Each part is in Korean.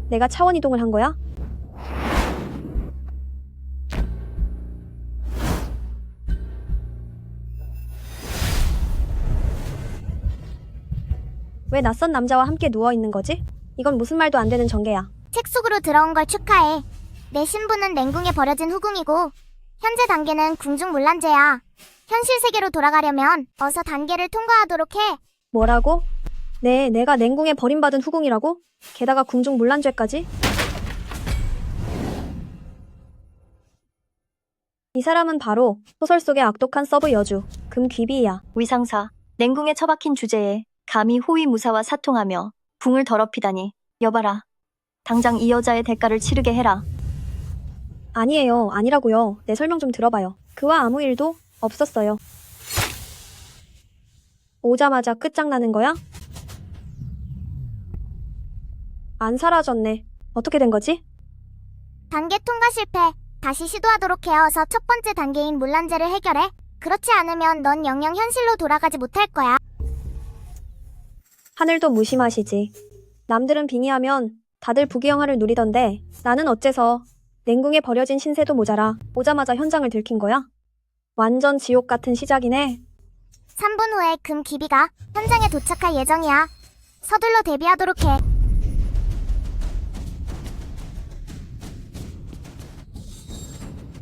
내가 차원 이동을 한 거야? 왜 낯선 남자와 함께 누워있는 거지? 이건 무슨 말도 안 되는 전개야. 책 속으로 들어온 걸 축하해. 내 신분은 냉궁에 버려진 후궁이고 현재 단계는 궁중문란죄야. 현실 세계로 돌아가려면 어서 단계를 통과하도록 해. 뭐라고? 내가 냉궁에 버림받은 후궁이라고? 게다가 궁중문란죄까지? 이 사람은 바로 소설 속의 악독한 서브 여주 금귀비야. 위상사, 냉궁에 처박힌 주제에 감히 호위무사와 사통하며 궁을 더럽히다니. 여봐라. 당장 이 여자의 대가를 치르게 해라. 아니에요. 아니라고요. 내 설명 좀 들어봐요. 그와 아무 일도 없었어요. 오자마자 끝장나는 거야? 안 사라졌네. 어떻게 된 거지? 단계 통과 실패. 다시 시도하도록 해. 어서 첫 번째 단계인 문란죄를 해결해. 그렇지 않으면 넌 영영 현실로 돌아가지 못할 거야. 하늘도 무심하시지. 남들은 빙의하면 다들 부귀영화를 누리던데 나는 어째서 냉궁에 버려진 신세도 모자라 오자마자 현장을 들킨 거야? 완전 지옥 같은 시작이네. 3분 후에 금기비가 현장에 도착할 예정이야. 서둘러 대비하도록 해.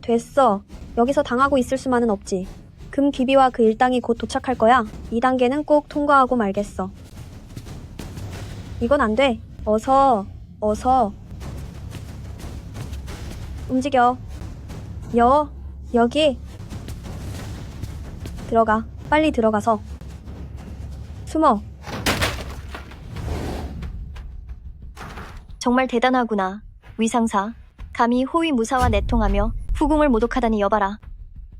됐어. 여기서 당하고 있을 수만은 없지. 금귀비와 그 일당이 곧 도착할 거야. 2단계는 꼭 통과하고 말겠어. 이건 안 돼. 어서. 움직여. 여기. 들어가. 빨리 들어가서. 숨어. 정말 대단하구나. 위상사. 감히 호위무사와 내통하며 후궁을 모독하다니. 여봐라.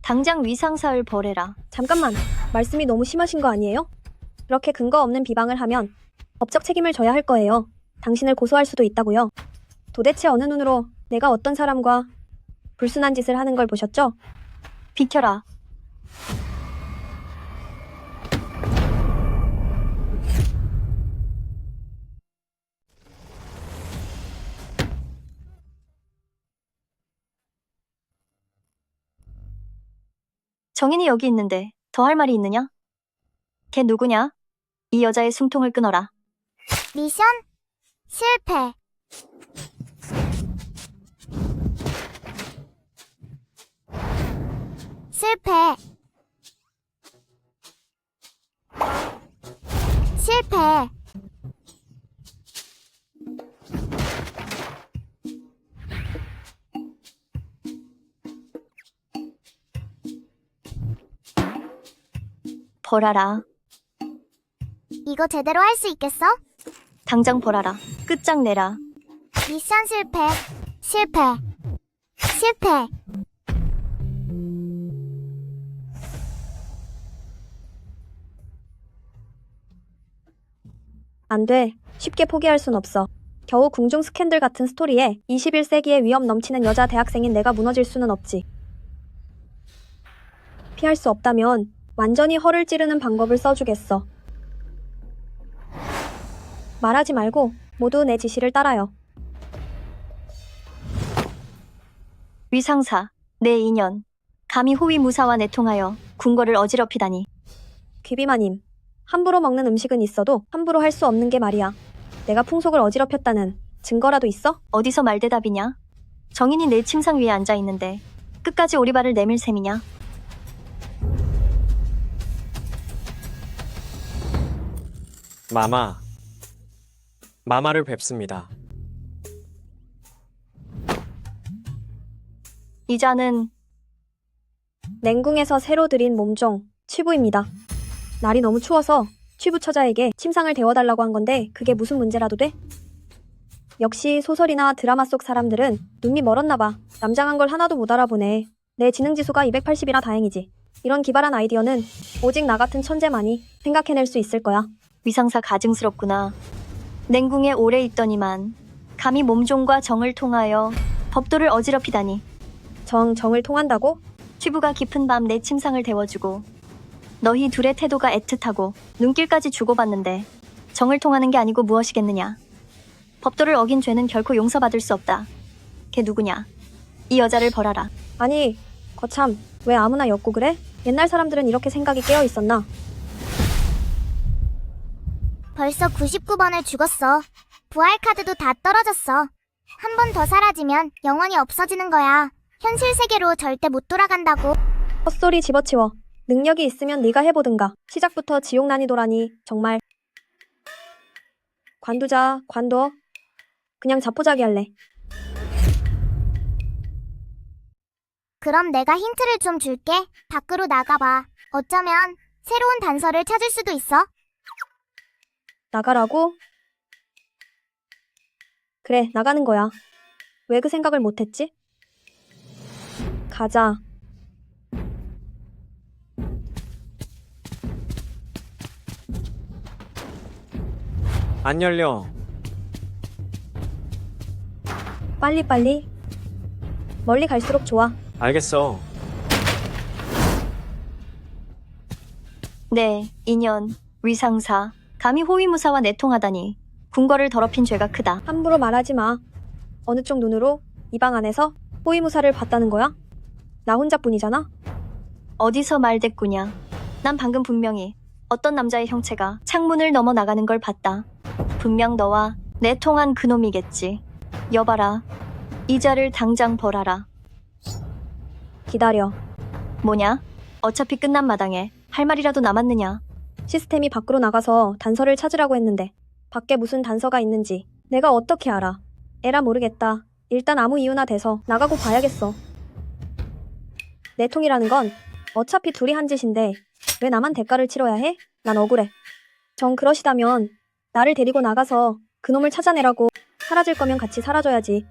당장 위상사를 벌해라. 잠깐만. 말씀이 너무 심하신 거 아니에요? 그렇게 근거 없는 비방을 하면 법적 책임을 져야 할 거예요. 당신을 고소할 수도 있다고요. 도대체 어느 눈으로 내가 어떤 사람과 불순한 짓을 하는 걸 보셨죠? 비켜라. 정인이 여기 있는데 더 할 말이 있느냐? 걔 누구냐? 이 여자의 숨통을 끊어라. 미션 실패. 실패. 실패. 벌하라. 이거 제대로 할 수 있겠어? 당장 벌하라. 끝장내라. 미션 실패. 실패. 실패. 안 돼. 쉽게 포기할 순 없어. 겨우 궁중 스캔들 같은 스토리에 21세기의 위험 넘치는 여자 대학생인 내가 무너질 수는 없지. 피할 수 없다면 완전히 허를 찌르는 방법을 써주겠어. 말하지 말고 모두 내 지시를 따라요. 위상사, 내 인연. 감히 호위무사와 내통하여 궁궐을 어지럽히다니. 귀비마님, 함부로 먹는 음식은 있어도 함부로 할 수 없는 게 말이야. 내가 풍속을 어지럽혔다는 증거라도 있어? 어디서 말대답이냐? 정인이 내 침상 위에 앉아있는데 끝까지 오리발을 내밀 셈이냐? 마마를 뵙습니다. 이자는 냉궁에서 새로 들인 몸종 취부입니다. 날이 너무 추워서 취부 처자에게 침상을 데워달라고 한 건데 그게 무슨 문제라도 돼? 역시 소설이나 드라마 속 사람들은 눈이 멀었나 봐. 남장한 걸 하나도 못 알아보네. 내 지능지수가 280이라 다행이지. 이런 기발한 아이디어는 오직 나 같은 천재만이 생각해낼 수 있을 거야. 위상사 가증스럽구나. 냉궁에 오래 있더니만 감히 몸종과 정을 통하여 법도를 어지럽히다니. 정을 통한다고? 취부가 깊은 밤 내 침상을 데워주고 너희 둘의 태도가 애틋하고 눈길까지 주고받는데 정을 통하는 게 아니고 무엇이겠느냐. 법도를 어긴 죄는 결코 용서받을 수 없다. 걔 누구냐? 이 여자를 벌하라. 아니, 거참, 왜 아무나 엮고 그래? 옛날 사람들은 이렇게 생각이 깨어 있었나? 벌써 99번을 죽었어. 부활 카드도 다 떨어졌어. 한 번 더 사라지면 영원히 없어지는 거야. 현실 세계로 절대 못 돌아간다고. 헛소리 집어치워. 능력이 있으면 네가 해보든가. 시작부터 지옥 난이도라니 정말. 관두자, 관둬. 그냥 자포자기 할래. 그럼 내가 힌트를 좀 줄게. 밖으로 나가봐. 어쩌면 새로운 단서를 찾을 수도 있어. 나가라고? 그래, 나가는 거야. 왜 그 생각을 못했지? 가자. 안 열려. 빨리빨리. 멀리 갈수록 좋아. 알겠어. 네, 인연, 위상사, 감히 호위무사와 내통하다니. 궁궐을 더럽힌 죄가 크다. 함부로 말하지 마. 어느 쪽 눈으로 이 방 안에서 호위무사를 봤다는 거야? 나 혼자뿐이잖아? 어디서 말대꾸냐. 난 방금 분명히 어떤 남자의 형체가 창문을 넘어 나가는 걸 봤다. 분명 너와 내통한 그놈이겠지. 여봐라. 이자를 당장 벌하라. 기다려. 뭐냐? 어차피 끝난 마당에 할 말이라도 남았느냐? 시스템이 밖으로 나가서 단서를 찾으라고 했는데 밖에 무슨 단서가 있는지 내가 어떻게 알아? 에라 모르겠다. 일단 아무 이유나 돼서 나가고 봐야겠어. 내통이라는 건 어차피 둘이 한 짓인데 왜 나만 대가를 치러야 해? 난 억울해. 정 그러시다면 나를 데리고 나가서 그놈을 찾아내라고. 사라질 거면 같이 사라져야지.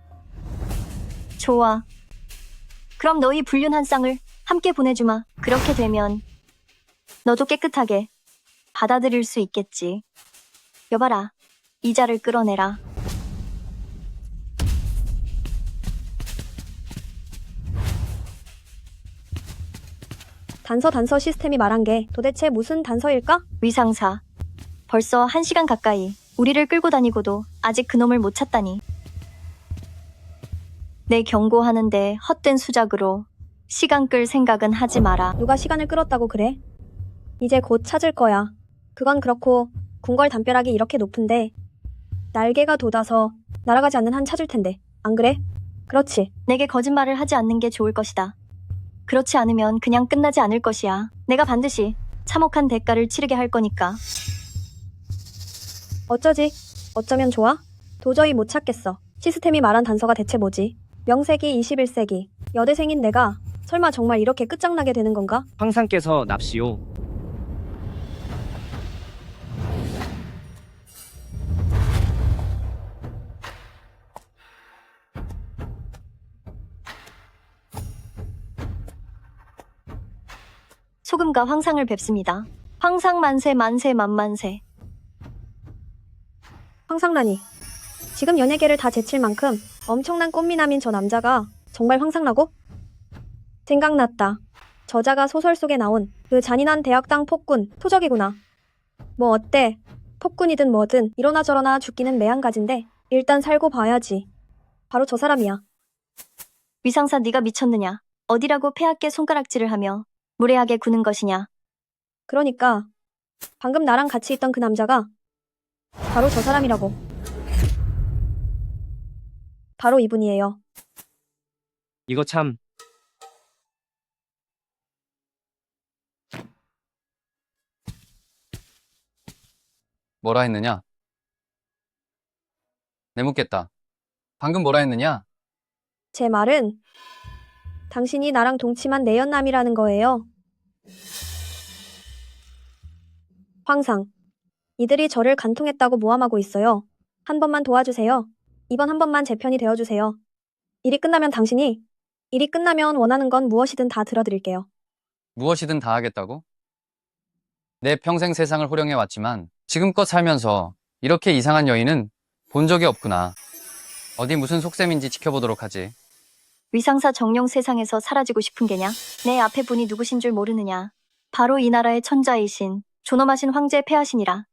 좋아. 그럼 너희 불륜한 쌍을 함께 보내주마. 그렇게 되면 너도 깨끗하게 받아들일 수 있겠지. 여봐라. 이자를 끌어내라. 단서 시스템이 말한 게 도대체 무슨 단서일까? 위상사. 벌써 1시간 가까이 우리를 끌고 다니고도 아직 그놈을 못 찾다니. 내 경고하는데 헛된 수작으로 시간 끌 생각은 하지 마라. 누가 시간을 끌었다고 그래? 이제 곧 찾을 거야. 그건 그렇고 궁궐 담벼락이 이렇게 높은데 날개가 돋아서 날아가지 않는 한 찾을 텐데. 안 그래? 그렇지. 내게 거짓말을 하지 않는 게 좋을 것이다. 그렇지 않으면 그냥 끝나지 않을 것이야. 내가 반드시 참혹한 대가를 치르게 할 거니까. 어쩌지? 어쩌면 좋아? 도저히 못 찾겠어. 시스템이 말한 단서가 대체 뭐지? 명세기 21세기. 여대생인 내가 설마 정말 이렇게 끝장나게 되는 건가? 황상께서 납시오. 소금과 황상을 뵙습니다. 황상 만세 만세 만만세. 황상나니. 지금 연예계를 다 제칠 만큼 엄청난 꽃미남인 저 남자가 정말 황상나고? 생각났다. 저자가 소설 속에 나온 그 잔인한 대학당 폭군, 토적이구나. 뭐 어때? 폭군이든 뭐든 이러나 저러나 죽기는 매한가지인데 일단 살고 봐야지. 바로 저 사람이야. 위상사 네가 미쳤느냐? 어디라고 폐하께 손가락질을 하며 무례하게 구는 것이냐? 그러니까 방금 나랑 같이 있던 그 남자가 바로 저 사람이라고. 바로 이분이에요. 이거 참. 뭐라 했느냐? 내 묻겠다. 방금 뭐라 했느냐? 제 말은 당신이 나랑 동침한 내연남이라는 거예요. 황상. 이들이 저를 간통했다고 모함하고 있어요. 한 번만 도와주세요. 이번 한 번만 제 편이 되어주세요. 일이 끝나면 원하는 건 무엇이든 다 들어드릴게요. 무엇이든 다 하겠다고? 내 평생 세상을 호령해 왔지만 지금껏 살면서 이렇게 이상한 여인은 본 적이 없구나. 어디 무슨 속셈인지 지켜보도록 하지. 위상사 정령 세상에서 사라지고 싶은 게냐? 내 앞에 분이 누구신 줄 모르느냐? 바로 이 나라의 천자이신 존엄하신 황제 폐하시니라.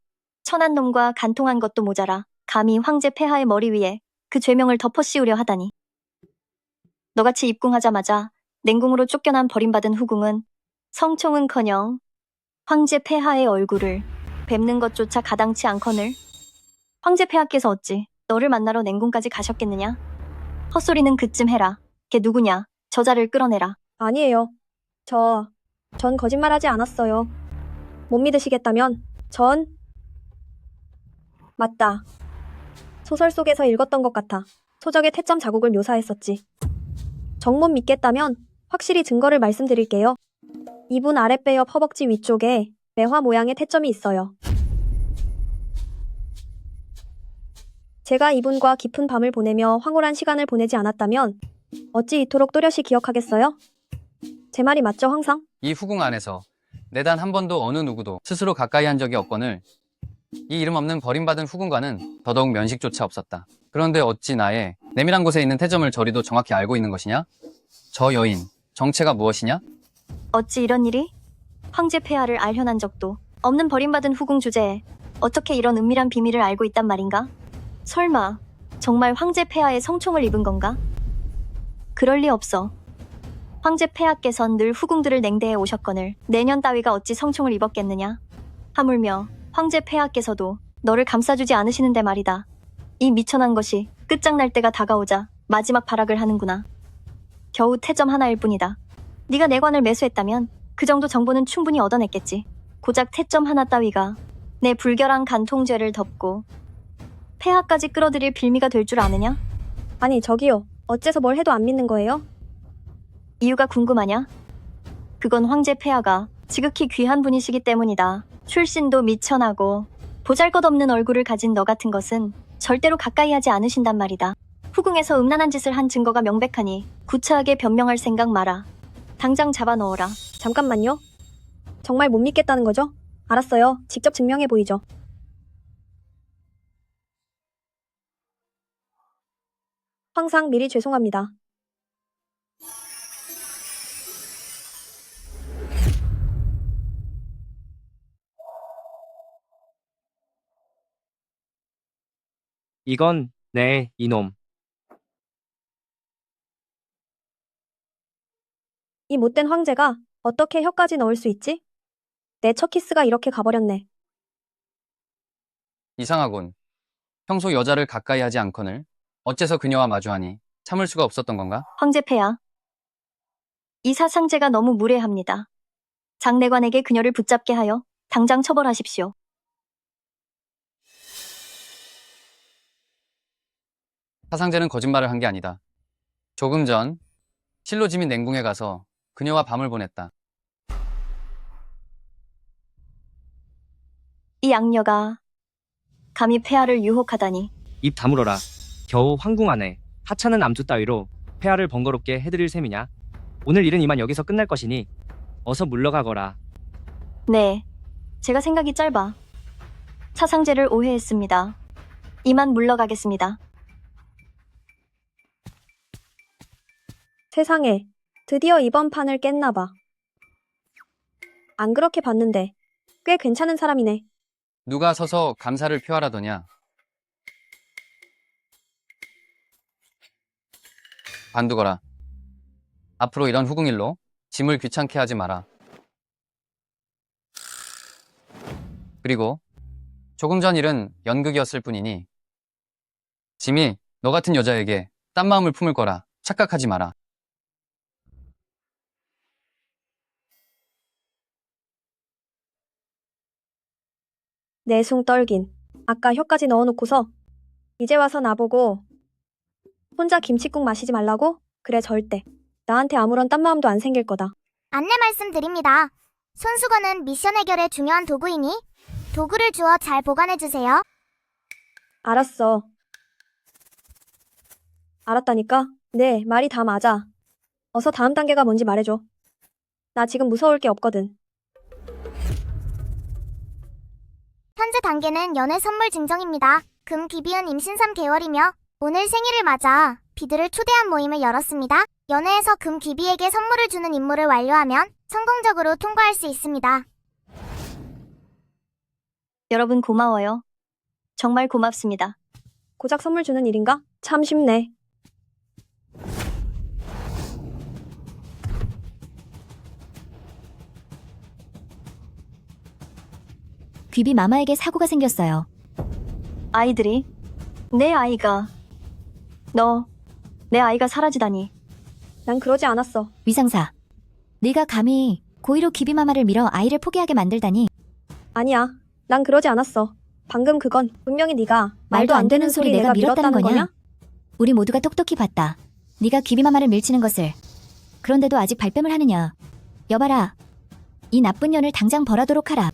천한 놈과 간통한 것도 모자라 감히 황제 폐하의 머리 위에 그 죄명을 덮어 씌우려 하다니. 너같이 입궁하자마자 냉궁으로 쫓겨난 버림받은 후궁은 성총은커녕 황제 폐하의 얼굴을 뵙는 것조차 가당치 않거늘. 황제 폐하께서 어찌 너를 만나러 냉궁까지 가셨겠느냐? 헛소리는 그쯤 해라. 걔 누구냐? 저자를 끌어내라. 아니에요. 전 거짓말하지 않았어요. 못 믿으시겠다면 맞다. 소설 속에서 읽었던 것 같아. 소적의 태점 자국을 묘사했었지. 정 못 믿겠다면 확실히 증거를 말씀드릴게요. 이분 아랫배 옆 허벅지 위쪽에 매화 모양의 태점이 있어요. 제가 이분과 깊은 밤을 보내며 황홀한 시간을 보내지 않았다면 어찌 이토록 또렷이 기억하겠어요? 제 말이 맞죠, 황상? 이 후궁 안에서 내단 한 번도 어느 누구도 스스로 가까이 한 적이 없거늘 이 이름 없는 버림받은 후궁과는 더더욱 면식조차 없었다. 그런데 어찌 나의 내밀한 곳에 있는 태점을 저리도 정확히 알고 있는 것이냐? 저 여인, 정체가 무엇이냐? 어찌 이런 일이? 황제 폐하를 알현한 적도 없는 버림받은 후궁 주제에 어떻게 이런 은밀한 비밀을 알고 있단 말인가? 설마 정말 황제 폐하의 성총을 입은 건가? 그럴 리 없어. 황제 폐하께선 늘 후궁들을 냉대해 오셨거늘 내년 따위가 어찌 성총을 입었겠느냐? 하물며 황제 폐하께서도 너를 감싸주지 않으시는데 말이다. 이 미천한 것이 끝장날 때가 다가오자 마지막 발악을 하는구나. 겨우 태점 하나일 뿐이다. 네가 내 관을 매수했다면 그 정도 정보는 충분히 얻어냈겠지. 고작 태점 하나 따위가 내 불결한 간통죄를 덮고 폐하까지 끌어들일 빌미가 될 줄 아느냐? 아니, 저기요. 어째서 뭘 해도 안 믿는 거예요? 이유가 궁금하냐? 그건 황제 폐하가 지극히 귀한 분이시기 때문이다. 출신도 미천하고 보잘것없는 얼굴을 가진 너 같은 것은 절대로 가까이 하지 않으신단 말이다. 후궁에서 음란한 짓을 한 증거가 명백하니 구차하게 변명할 생각 마라. 당장 잡아 넣어라. 잠깐만요. 정말 못 믿겠다는 거죠? 알았어요. 직접 증명해 보이죠. 항상 미리 죄송합니다. 이건 네, 이놈. 이 못된 황제가 어떻게 혀까지 넣을 수 있지? 내 첫 키스가 이렇게 가버렸네. 이상하군. 평소 여자를 가까이 하지 않거늘 어째서 그녀와 마주하니 참을 수가 없었던 건가? 황제 폐하. 이 사상제가 너무 무례합니다. 장내관에게 그녀를 붙잡게 하여 당장 처벌하십시오. 사상제는 거짓말을 한 게 아니다. 조금 전 실로 지민 냉궁에 가서 그녀와 밤을 보냈다. 이 악녀가 감히 폐하를 유혹하다니. 입 다물어라. 겨우 황궁 안에 하찮은 암투 따위로 폐하를 번거롭게 해드릴 셈이냐? 오늘 일은 이만 여기서 끝날 것이니 어서 물러가거라. 네, 제가 생각이 짧아 사상제를 오해했습니다. 이만 물러가겠습니다. 세상에, 드디어 이번 판을 깼나 봐. 안 그렇게 봤는데 꽤 괜찮은 사람이네. 누가 서서 감사를 표하라더냐? 관두거라. 앞으로 이런 후궁일로 짐을 귀찮게 하지 마라. 그리고 조금 전 일은 연극이었을 뿐이니 짐이 너 같은 여자에게 딴 마음을 품을 거라 착각하지 마라. 내숭 떨긴. 아까 혀까지 넣어놓고서 이제 와서 나보고 혼자 김칫국 마시지 말라고? 그래, 절대. 나한테 아무런 딴 마음도 안 생길 거다. 안내 말씀드립니다. 손수건은 미션 해결에 중요한 도구이니 도구를 주어 잘 보관해주세요. 알았어. 알았다니까? 네, 말이 다 맞아. 어서 다음 단계가 뭔지 말해줘. 나 지금 무서울 게 없거든. 현재 단계는 연애 선물 증정입니다. 금 기비은 임신 3개월이며 오늘 생일을 맞아 비들을 초대한 모임을 열었습니다. 연애에서 금 기비에게 선물을 주는 임무를 완료하면 성공적으로 통과할 수 있습니다. 여러분 고마워요. 정말 고맙습니다. 고작 선물 주는 일인가? 참 쉽네. 귀비 마마에게 사고가 생겼어요. 아이들이 내 아이가 내 아이가 사라지다니. 난 그러지 않았어. 위상사. 네가 감히 고의로 귀비 마마를 밀어 아이를 포기하게 만들다니. 아니야. 난 그러지 않았어. 방금 그건 분명히 네가 말도 안 되는 소리 내가 밀었다는 거냐? 우리 모두가 똑똑히 봤다. 네가 귀비 마마를 밀치는 것을. 그런데도 아직 발뺌을 하느냐. 여봐라. 이 나쁜 년을 당장 벌하도록 하라.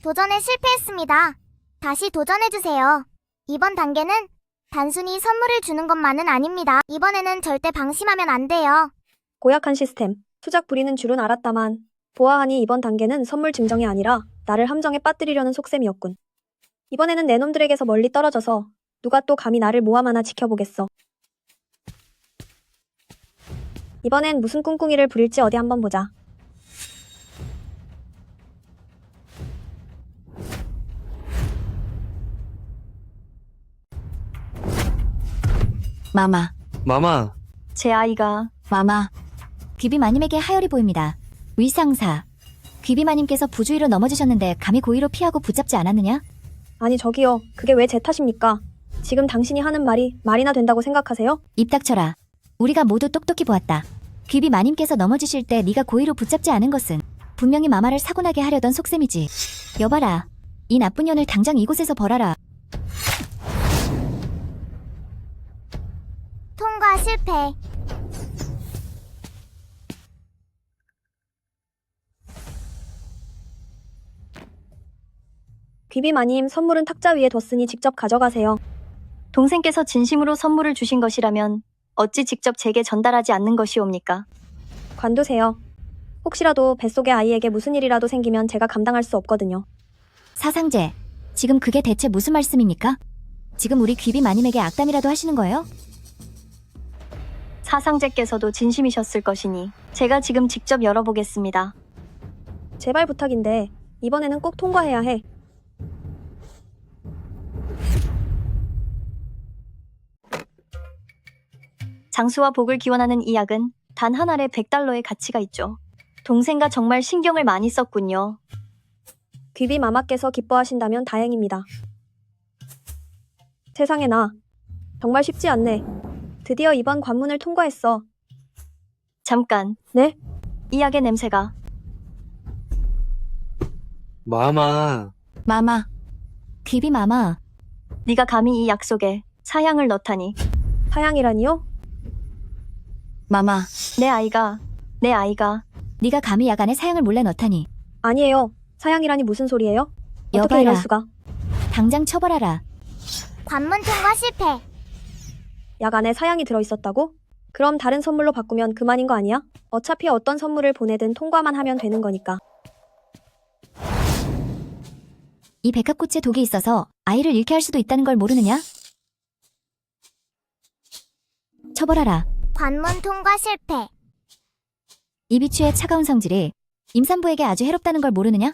도전에 실패했습니다. 다시 도전해주세요. 이번 단계는 단순히 선물을 주는 것만은 아닙니다. 이번에는 절대 방심하면 안 돼요. 고약한 시스템. 수작 부리는 줄은 알았다만 보아하니 이번 단계는 선물 증정이 아니라 나를 함정에 빠뜨리려는 속셈이었군. 이번에는 내 놈들에게서 멀리 떨어져서 누가 또 감히 나를 모함하나 지켜보겠어. 이번엔 무슨 꿍꿍이를 부릴지 어디 한번 보자. 마마. 마마, 제 아이가 마마. 귀비 마님에게 하열이 보입니다. 위상사. 귀비 마님께서 부주의로 넘어지셨는데 감히 고의로 피하고 붙잡지 않았느냐? 아니 저기요. 그게 왜 제 탓입니까? 지금 당신이 하는 말이 말이나 된다고 생각하세요? 입 닥쳐라. 우리가 모두 똑똑히 보았다. 귀비 마님께서 넘어지실 때 네가 고의로 붙잡지 않은 것은 분명히 마마를 사고나게 하려던 속셈이지. 여봐라. 이 나쁜 년을 당장 이곳에서 벌하라. 통과 실패. 귀비마님 선물은 탁자 위에 뒀으니 직접 가져가세요. 동생께서 진심으로 선물을 주신 것이라면 어찌 직접 제게 전달하지 않는 것이옵니까? 관두세요. 혹시라도 뱃속의 아이에게 무슨 일이라도 생기면 제가 감당할 수 없거든요. 사상제. 지금 그게 대체 무슨 말씀입니까? 지금 우리 귀비 마님에게 악담이라도 하시는 거예요? 사상제께서도 진심이셨을 것이니 제가 지금 직접 열어보겠습니다. 제발 부탁인데 이번에는 꼭 통과해야 해. 장수와 복을 기원하는 이 약은 단 한 알에 100달러의 가치가 있죠. 동생과 정말 신경을 많이 썼군요. 귀비 마마께서 기뻐하신다면 다행입니다. 세상에나 정말 쉽지 않네. 드디어 이번 관문을 통과했어. 잠깐. 네? 이 약의 냄새가. 마마, 마마. 귀비 마마. 네가 감히 이 약 속에 사향을 넣다니. 사양이라니요? 마마. 내 아이가 네가 감히 약 안에 사양을 몰래 넣다니. 아니에요. 사양이라니 무슨 소리예요? 어떻게 여봐라. 이럴 수가? 당장 처벌하라. 관문 통과 실패. 약 안에 사양이 들어있었다고? 그럼 다른 선물로 바꾸면 그만인 거 아니야? 어차피 어떤 선물을 보내든 통과만 하면 되는 거니까. 이 백합꽃에 독이 있어서 아이를 잃게 할 수도 있다는 걸 모르느냐? 처벌하라. 관문 통과 실패. 이 비추의 차가운 성질이 임산부에게 아주 해롭다는 걸 모르느냐?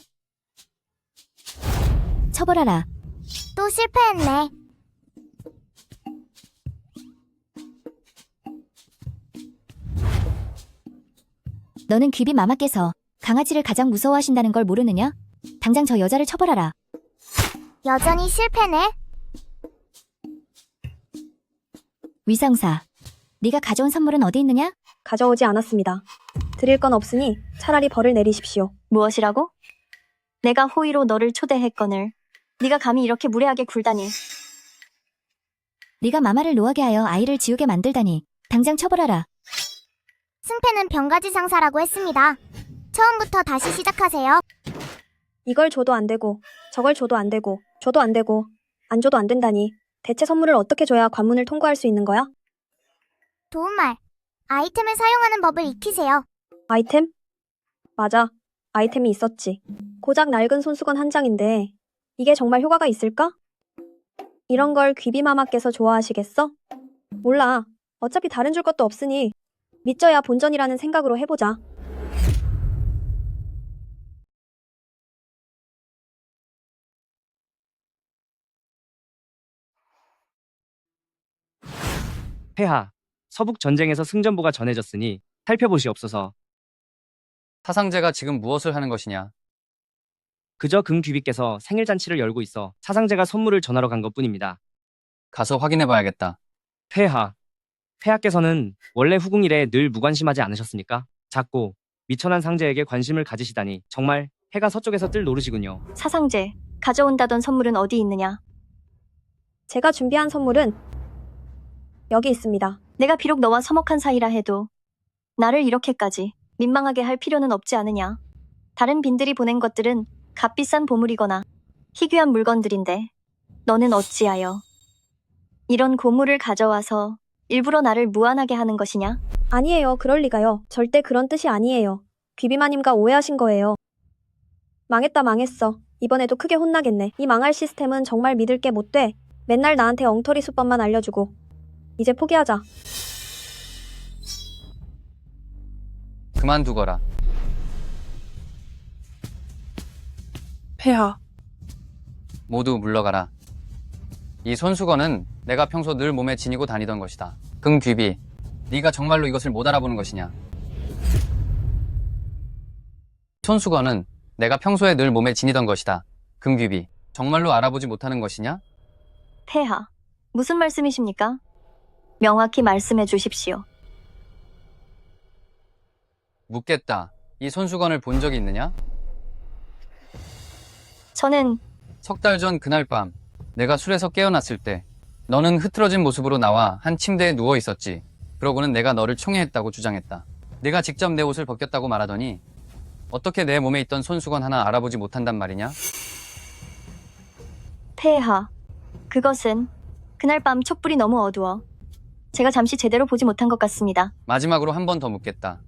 처벌하라. 또 실패했네. 너는 귀비 마마께서 강아지를 가장 무서워하신다는 걸 모르느냐? 당장 저 여자를 처벌하라. 여전히 실패네. 위상사. 네가 가져온 선물은 어디 있느냐? 가져오지 않았습니다. 드릴 건 없으니 차라리 벌을 내리십시오. 무엇이라고? 내가 호의로 너를 초대했거늘 네가 감히 이렇게 무례하게 굴다니. 네가 마마를 노하게 하여 아이를 지우게 만들다니. 당장 처벌하라. 승패는 병가지 상사라고 했습니다. 처음부터 다시 시작하세요. 이걸 줘도 안 되고 저걸 줘도 안 되고 줘도 안 되고 안 줘도 안 된다니. 대체 선물을 어떻게 줘야 관문을 통과할 수 있는 거야? 도움말. 아이템을 사용하는 법을 익히세요. 아이템? 맞아. 아이템이 있었지. 고작 낡은 손수건 한 장인데 이게 정말 효과가 있을까? 이런 걸 귀비마마께서 좋아하시겠어? 몰라. 어차피 다른 줄 것도 없으니 믿져야 본전이라는 생각으로 해보자. 폐하, 서북 전쟁에서 승전보가 전해졌으니 살펴보시옵소서. 사상제가 지금 무엇을 하는 것이냐? 그저 금귀비께서 생일잔치를 열고 있어 사상제가 선물을 전하러 간 것뿐입니다. 가서 확인해봐야겠다. 폐하께서는 원래 후궁일에 늘 무관심하지 않으셨습니까? 작고 미천한 상제에게 관심을 가지시다니 정말 해가 서쪽에서 뜰 노릇이군요. 사상제, 가져온다던 선물은 어디 있느냐? 제가 준비한 선물은 여기 있습니다. 내가 비록 너와 서먹한 사이라 해도 나를 이렇게까지 민망하게 할 필요는 없지 않으냐? 다른 빈들이 보낸 것들은 값비싼 보물이거나 희귀한 물건들인데 너는 어찌하여 이런 고물을 가져와서 일부러 나를 무안하게 하는 것이냐? 아니에요. 그럴 리가요. 절대 그런 뜻이 아니에요. 귀비마님과 오해하신 거예요. 망했다 망했어. 이번에도 크게 혼나겠네. 이 망할 시스템은 정말 믿을 게 못 돼. 맨날 나한테 엉터리 수법만 알려주고. 이제 포기하자. 그만두거라. 폐하, 모두 물러가라. 이 손수건은 내가 평소 늘 몸에 지니고 다니던 것이다. 금귀비, 네가 정말로 이것을 못 알아보는 것이냐? 손수건은 내가 평소에 늘 몸에 지니던 것이다. 금귀비, 정말로 알아보지 못하는 것이냐? 폐하, 무슨 말씀이십니까? 명확히 말씀해 주십시오. 묻겠다. 이 손수건을 본 적이 있느냐? 저는 석 달 전 그날 밤 내가 술에서 깨어났을 때 너는 흐트러진 모습으로 나와 한 침대에 누워 있었지. 그러고는 내가 너를 총애했다고 주장했다. 내가 직접 내 옷을 벗겼다고 말하더니 어떻게 내 몸에 있던 손수건 하나 알아보지 못한단 말이냐? 폐하, 그것은 그날 밤 촛불이 너무 어두워 제가 잠시 제대로 보지 못한 것 같습니다. 마지막으로 한 번 더 묻겠다.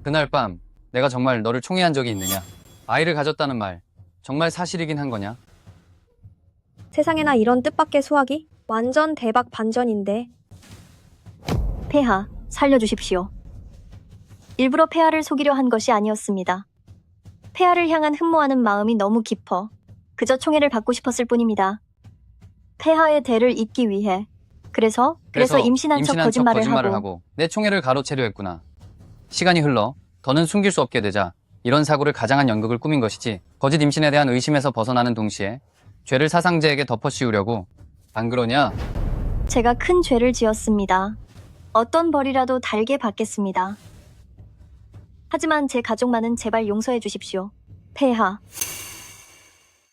그날 밤 내가 정말 너를 총애한 적이 있느냐? 아이를 가졌다는 말 정말 사실이긴 한 거냐? 세상에나 이런 뜻밖의 수학이? 완전 대박 반전인데. 폐하, 살려주십시오. 일부러 폐하를 속이려 한 것이 아니었습니다. 폐하를 향한 흠모하는 마음이 너무 깊어 그저 총애를 받고 싶었을 뿐입니다. 폐하의 대를 잇기 위해 그래서 임신한 척 거짓말을 하고 내 총애를 가로채려 했구나. 시간이 흘러 더는 숨길 수 없게 되자 이런 사고를 가장한 연극을 꾸민 것이지. 거짓 임신에 대한 의심에서 벗어나는 동시에 죄를 사상제에게 덮어씌우려고. 안 그러냐? 제가 큰 죄를 지었습니다. 어떤 벌이라도 달게 받겠습니다. 하지만 제 가족만은 제발 용서해 주십시오. 폐하,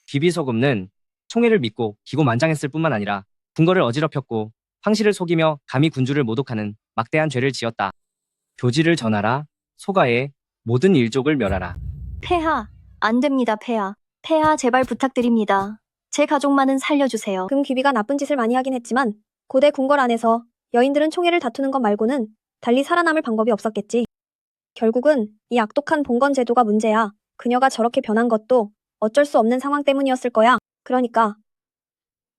귀비소금는 총애를 믿고 기고만장했을 뿐만 아니라 궁궐을 어지럽혔고 황실을 속이며 감히 군주를 모독하는 막대한 죄를 지었다. 교지를 전하라. 소가의 모든 일족을 멸하라. 폐하, 안 됩니다, 폐하. 폐하, 제발 부탁드립니다. 제 가족만은 살려주세요. 금귀비가 나쁜 짓을 많이 하긴 했지만 고대 궁궐 안에서 여인들은 총애를 다투는 것 말고는 달리 살아남을 방법이 없었겠지. 결국은 이 악독한 봉건 제도가 문제야. 그녀가 저렇게 변한 것도 어쩔 수 없는 상황 때문이었을 거야. 그러니까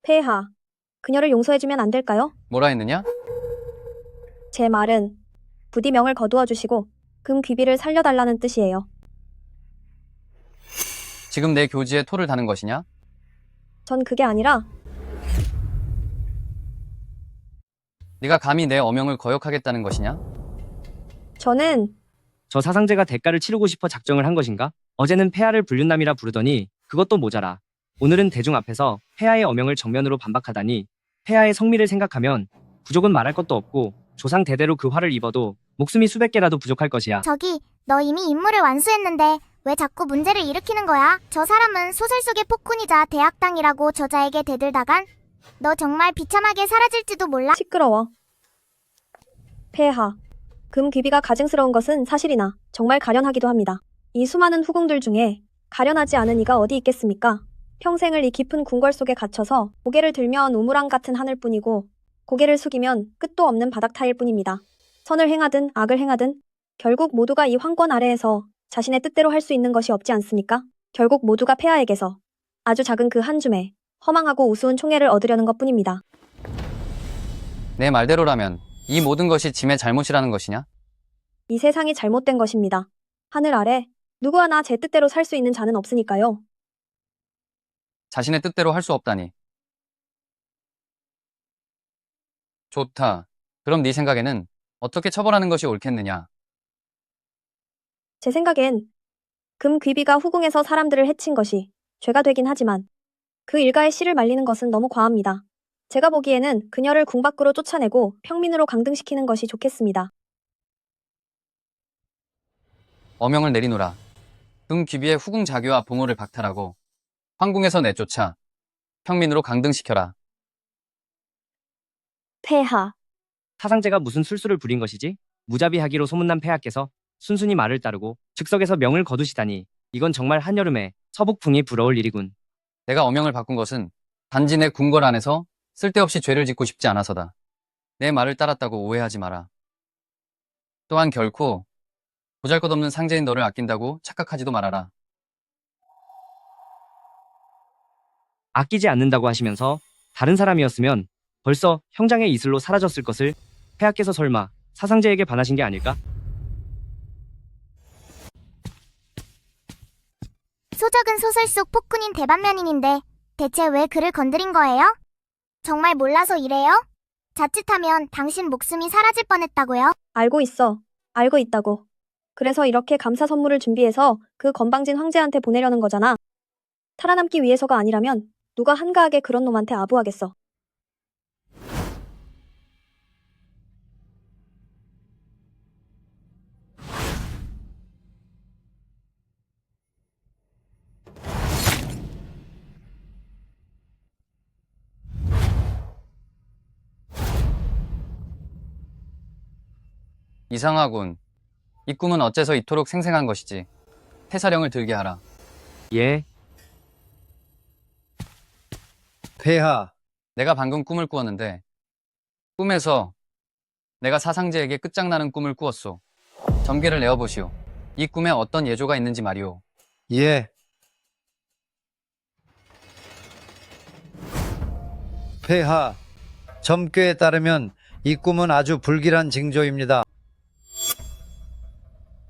폐하, 그녀를 용서해주면 안 될까요? 뭐라 했느냐? 제 말은 부디 명을 거두어 주시고 금귀비를 살려달라는 뜻이에요. 지금 내 교지에 토를 다는 것이냐? 전 그게 아니라 네가 감히 내 어명을 거역하겠다는 것이냐? 저는 저 사상제가 대가를 치르고 싶어 작정을 한 것인가? 어제는 폐하를 불륜남이라 부르더니 그것도 모자라. 오늘은 대중 앞에서 폐하의 어명을 정면으로 반박하다니. 폐하의 성미를 생각하면 부족은 말할 것도 없고 조상 대대로 그 화를 입어도 목숨이 수백 개라도 부족할 것이야. 저기, 너 이미 임무를 완수했는데 왜 자꾸 문제를 일으키는 거야? 저 사람은 소설 속의 폭군이자 대학당이라고 저자에게 대들다간 너 정말 비참하게 사라질지도 몰라. 시끄러워. 폐하, 금귀비가 가증스러운 것은 사실이나 정말 가련하기도 합니다. 이 수많은 후궁들 중에 가련하지 않은 이가 어디 있겠습니까? 평생을 이 깊은 궁궐 속에 갇혀서 고개를 들면 우물안 같은 하늘뿐이고 고개를 숙이면 끝도 없는 바닥타일 뿐입니다. 선을 행하든 악을 행하든 결국 모두가 이 황권 아래에서 자신의 뜻대로 할 수 있는 것이 없지 않습니까? 결국 모두가 폐하에게서 아주 작은 그 한 줌의 허망하고 우스운 총애를 얻으려는 것뿐입니다. 내 말대로라면 이 모든 것이 짐의 잘못이라는 것이냐? 이 세상이 잘못된 것입니다. 하늘 아래 누구 하나 제 뜻대로 살 수 있는 자는 없으니까요. 자신의 뜻대로 할 수 없다니. 좋다. 그럼 네 생각에는 어떻게 처벌하는 것이 옳겠느냐? 제 생각엔 금귀비가 후궁에서 사람들을 해친 것이 죄가 되긴 하지만 그 일가의 씨를 말리는 것은 너무 과합니다. 제가 보기에는 그녀를 궁 밖으로 쫓아내고 평민으로 강등시키는 것이 좋겠습니다. 어명을 내리노라. 금귀비의 후궁 자교와 봉호를 박탈하고 황궁에서 내쫓아 평민으로 강등시켜라. 폐하. 사상제가 무슨 술수를 부린 것이지? 무자비하기로 소문난 폐하께서 순순히 말을 따르고 즉석에서 명을 거두시다니 이건 정말 한여름에 서북풍이 불어올 일이군. 내가 어명을 바꾼 것은 단지 내 궁궐 안에서 쓸데없이 죄를 짓고 싶지 않아서다. 내 말을 따랐다고 오해하지 마라. 또한 결코 보잘것없는 상제인 너를 아낀다고 착각하지도 말아라. 아끼지 않는다고 하시면서 다른 사람이었으면 벌써 형장의 이슬로 사라졌을 것을 폐하께서 설마 사상제에게 반하신 게 아닐까? 소적은 소설 속 폭군인 대반면인인데 대체 왜 그를 건드린 거예요? 정말 몰라서 이래요? 자칫하면 당신 목숨이 사라질 뻔했다고요? 알고 있어. 알고 있다고. 그래서 이렇게 감사 선물을 준비해서 그 건방진 황제한테 보내려는 거잖아. 살아남기 위해서가 아니라면 누가 한가하게 그런 놈한테 아부하겠어. 이상하군. 이 꿈은 어째서 이토록 생생한 것이지. 태사령을 들게 하라. 예, 폐하, 내가 방금 꿈을 꾸었는데 꿈에서 내가 사상제에게 끝장나는 꿈을 꾸었소. 점괘를 내어보시오. 이 꿈에 어떤 예조가 있는지 말이오. 예. 폐하, 점괘에 따르면 이 꿈은 아주 불길한 징조입니다.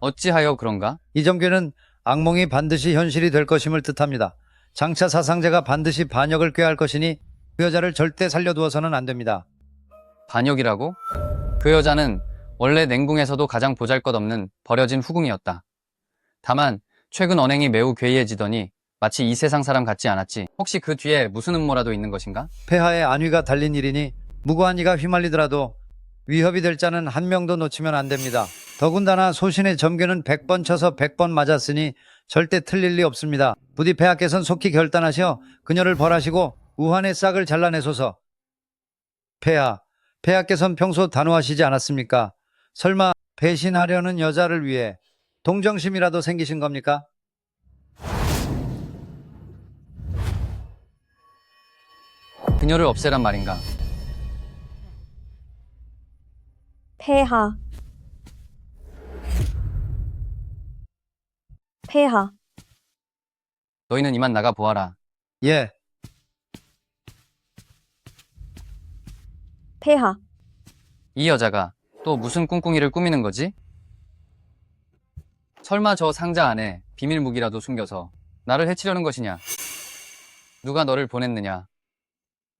어찌하여 그런가? 이 점괘는 악몽이 반드시 현실이 될 것임을 뜻합니다. 장차 사상제가 반드시 반역을 꾀할 것이니 그 여자를 절대 살려두어서는 안 됩니다. 반역이라고? 그 여자는 원래 냉궁에서도 가장 보잘것없는 버려진 후궁이었다. 다만 최근 언행이 매우 괴이해지더니 마치 이 세상 사람 같지 않았지. 혹시 그 뒤에 무슨 음모라도 있는 것인가? 폐하의 안위가 달린 일이니 무고한 이가 휘말리더라도 위협이 될 자는 한 명도 놓치면 안 됩니다. 더군다나 소신의 점괘는 100번 쳐서 100번 맞았으니 절대 틀릴 리 없습니다. 부디 폐하께서는 속히 결단하시어 그녀를 벌하시고 우환의 싹을 잘라내소서. 폐하께서는 평소 단호하시지 않았습니까? 설마 배신하려는 여자를 위해 동정심이라도 생기신 겁니까? 그녀를 없애란 말인가? 폐하. 폐하. 너희는 이만 나가 보아라. 예. 폐하. 이 여자가 또 무슨 꿍꿍이를 꾸미는 거지? 설마 저 상자 안에 비밀 무기라도 숨겨서 나를 해치려는 것이냐? 누가 너를 보냈느냐?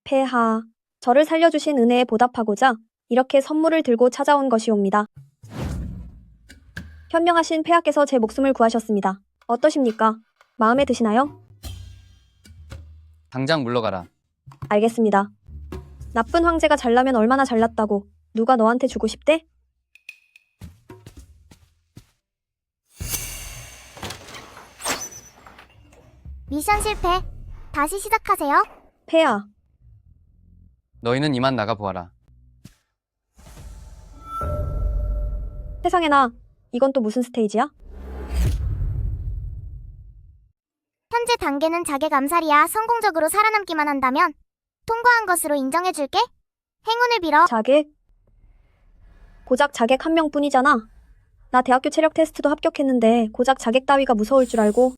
폐하. 저를 살려주신 은혜에 보답하고자 이렇게 선물을 들고 찾아온 것이옵니다. 현명하신 폐하께서 제 목숨을 구하셨습니다. 어떠십니까? 마음에 드시나요? 당장 물러가라. 알겠습니다. 나쁜 황제가 잘나면 얼마나 잘났다고 누가 너한테 주고 싶대? 미션 실패. 다시 시작하세요. 폐하. 너희는 이만 나가 보아라. 세상에나, 이건 또 무슨 스테이지야? 현재 단계는 자객 암살이야. 성공적으로 살아남기만 한다면 통과한 것으로 인정해줄게. 행운을 빌어. 자객? 고작 자객 한 명뿐이잖아. 나 대학교 체력 테스트도 합격했는데 고작 자객 따위가 무서울 줄 알고.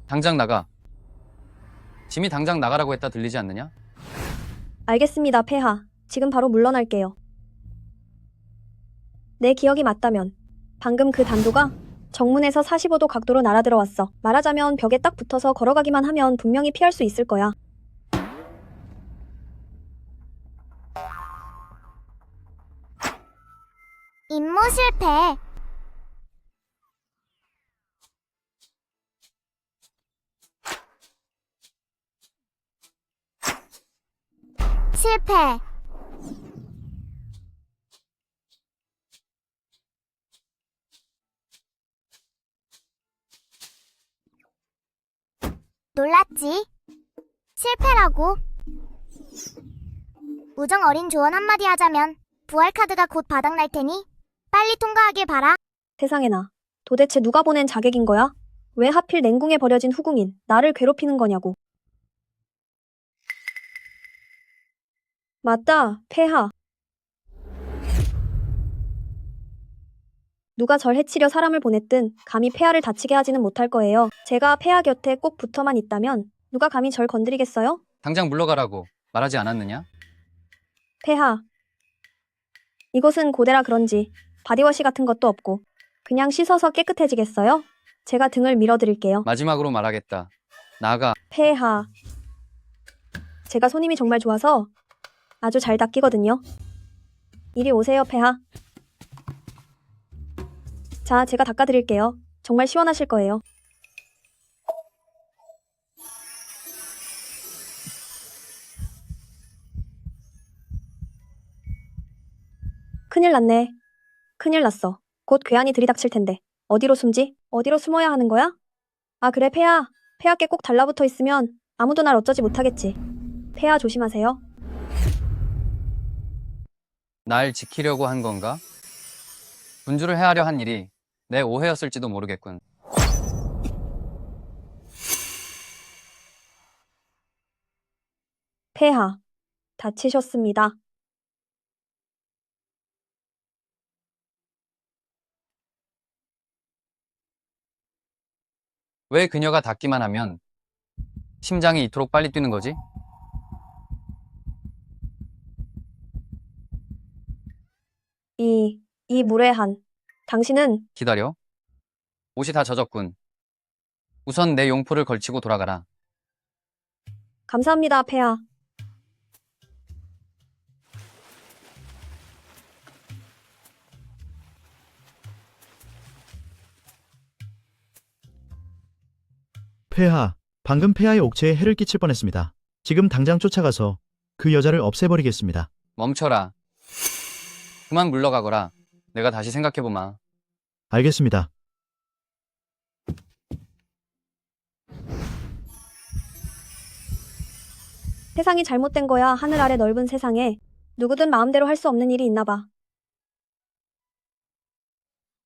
당장 나가. 짐이 당장 나가라고 했다 들리지 않느냐? 알겠습니다, 폐하. 지금 바로 물러날게요. 내 기억이 맞다면 방금 그 단도가 정문에서 45도 각도로 날아들어왔어. 말하자면 벽에 딱 붙어서 걸어가기만 하면 분명히 피할 수 있을 거야. 임무 실패. 실패. 놀랐지? 실패라고. 우정 어린 조언 한마디 하자면 부활 카드가 곧 바닥날 테니 빨리 통과하길 바라. 세상에나. 도대체 누가 보낸 자객인 거야? 왜 하필 냉궁에 버려진 후궁인 나를 괴롭히는 거냐고. 맞다, 폐하. 누가 절 해치려 사람을 보냈든 감히 폐하를 다치게 하지는 못할 거예요. 제가 폐하 곁에 꼭 붙어만 있다면 누가 감히 절 건드리겠어요? 당장 물러가라고 말하지 않았느냐? 폐하. 이곳은 고대라 그런지 바디워시 같은 것도 없고 그냥 씻어서 깨끗해지겠어요? 제가 등을 밀어드릴게요. 마지막으로 말하겠다. 나가. 폐하. 제가 손님이 정말 좋아서 아주 잘 닦이거든요. 이리 오세요, 폐하. 자, 제가 닦아드릴게요. 정말 시원하실 거예요. 큰일 났네. 큰일 났어. 곧 괴한이 들이닥칠 텐데. 어디로 숨지? 어디로 숨어야 하는 거야? 아, 그래, 폐하. 폐하께 꼭 달라붙어 있으면 아무도 날 어쩌지 못하겠지. 폐하 조심하세요. 날 지키려고 한 건가? 군주를 해하려 한 일이 내 오해였을지도 모르겠군. 폐하. 다치셨습니다. 왜 그녀가 닿기만 하면 심장이 이토록 빨리 뛰는 거지? 이 무례한. 당신은 기다려. 옷이 다 젖었군. 우선 내 용포를 걸치고 돌아가라. 감사합니다, 폐하. 폐하, 방금 폐하의 옥체에 해를 끼칠 뻔했습니다. 지금 당장 쫓아가서 그 여자를 없애버리겠습니다. 멈춰라. 그만 물러가거라. 내가 다시 생각해보마. 알겠습니다. 세상이 잘못된 거야. 하늘 아래 넓은 세상에 누구든 마음대로 할 수 없는 일이 있나 봐.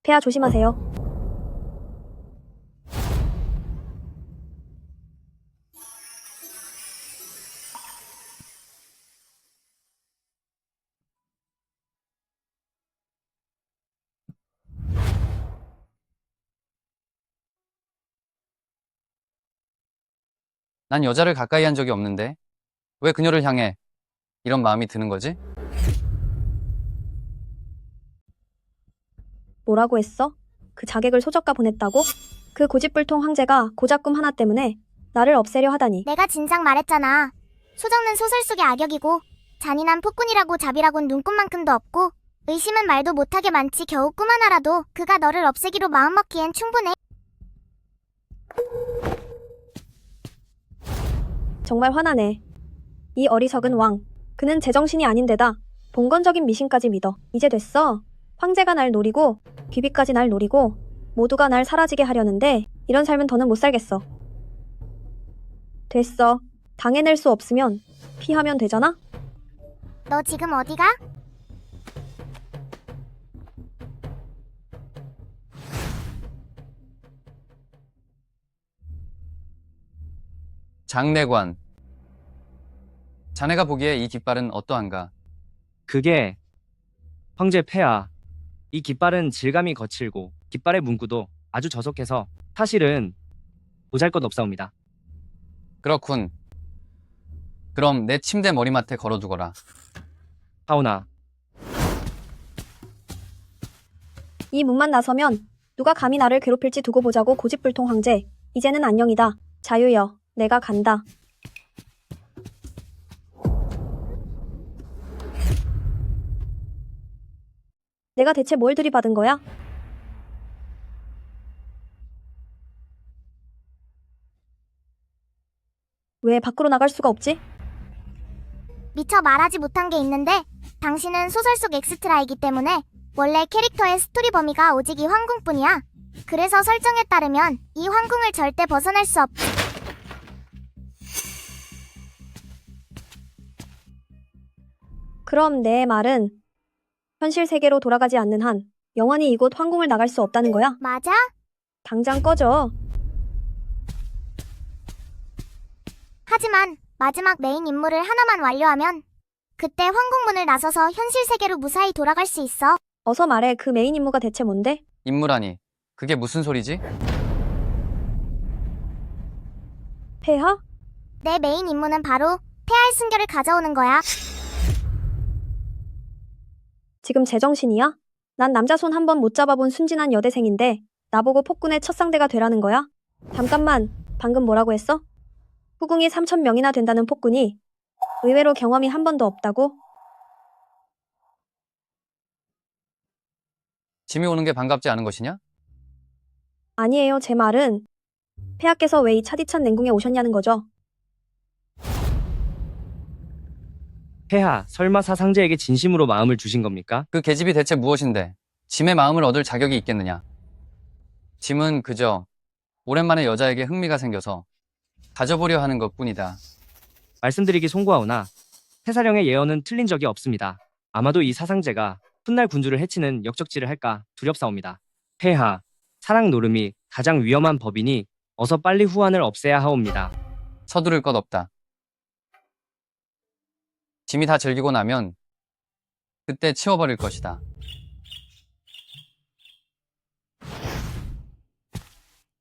폐하 조심하세요. 난 여자를 가까이 한 적이 없는데 왜 그녀를 향해 이런 마음이 드는 거지? 뭐라고 했어? 그 자객을 소적가 보냈다고? 그 고집불통 황제가 고작 꿈 하나 때문에 나를 없애려 하다니. 내가 진작 말했잖아. 소정는 소설 속의 악역이고 잔인한 폭군이라고 자비라곤 눈꽃만큼도 없고 의심은 말도 못하게 많지. 겨우 꿈 하나라도 그가 너를 없애기로 마음먹기엔 충분해. 정말 화나네. 이 어리석은 왕. 그는 제정신이 아닌데다 봉건적인 미신까지 믿어. 이제 됐어. 황제가 날 노리고 귀비까지 날 노리고 모두가 날 사라지게 하려는데 이런 삶은 더는 못 살겠어. 됐어. 당해낼 수 없으면 피하면 되잖아? 너 지금 어디가? 장내관. 자네가 보기에 이 깃발은 어떠한가? 그게 황제 폐하. 이 깃발은 질감이 거칠고 깃발의 문구도 아주 저속해서 사실은 보잘것없사옵니다. 그렇군. 그럼 내 침대 머리맡에 걸어두거라. 하오나 이 문만 나서면 누가 감히 나를 괴롭힐지 두고 보자고 고집불통 황제. 이제는 안녕이다. 자유여, 내가 간다. 내가 대체 뭘 들이받은 거야? 왜 밖으로 나갈 수가 없지? 미처 말하지 못한 게 있는데 당신은 소설 속 엑스트라이기 때문에 원래 캐릭터의 스토리 범위가 오직 이 황궁뿐이야. 그래서 설정에 따르면 이 황궁을 절대 벗어날 수 없... 그럼 내 말은 현실 세계로 돌아가지 않는 한 영원히 이곳 황궁을 나갈 수 없다는 거야? 맞아? 당장 꺼져. 하지만 마지막 메인 임무를 하나만 완료하면 그때 황궁문을 나서서 현실 세계로 무사히 돌아갈 수 있어. 어서 말해. 그 메인 임무가 대체 뭔데? 임무라니. 그게 무슨 소리지? 폐하? 내 메인 임무는 바로 폐하의 순결을 가져오는 거야. 지금 제정신이야? 난 남자 손 한 번 못 잡아본 순진한 여대생인데 나보고 폭군의 첫 상대가 되라는 거야? 잠깐만, 방금 뭐라고 했어? 후궁이 3,000명이나 된다는 폭군이 의외로 경험이 한 번도 없다고? 짐이 오는 게 반갑지 않은 것이냐? 아니에요. 제 말은 폐하께서 왜 이 차디찬 냉궁에 오셨냐는 거죠. 폐하, 설마 사상제에게 진심으로 마음을 주신 겁니까? 그 계집이 대체 무엇인데 짐의 마음을 얻을 자격이 있겠느냐? 짐은 그저 오랜만에 여자에게 흥미가 생겨서 가져보려 하는 것뿐이다. 말씀드리기 송구하오나 태사령의 예언은 틀린 적이 없습니다. 아마도 이 사상제가 훗날 군주를 해치는 역적질을 할까 두렵사옵니다. 폐하, 사랑 노름이 가장 위험한 법이니 어서 빨리 후환을 없애야 하옵니다. 서두를 것 없다. 짐이 다 즐기고 나면 그때 치워버릴 것이다.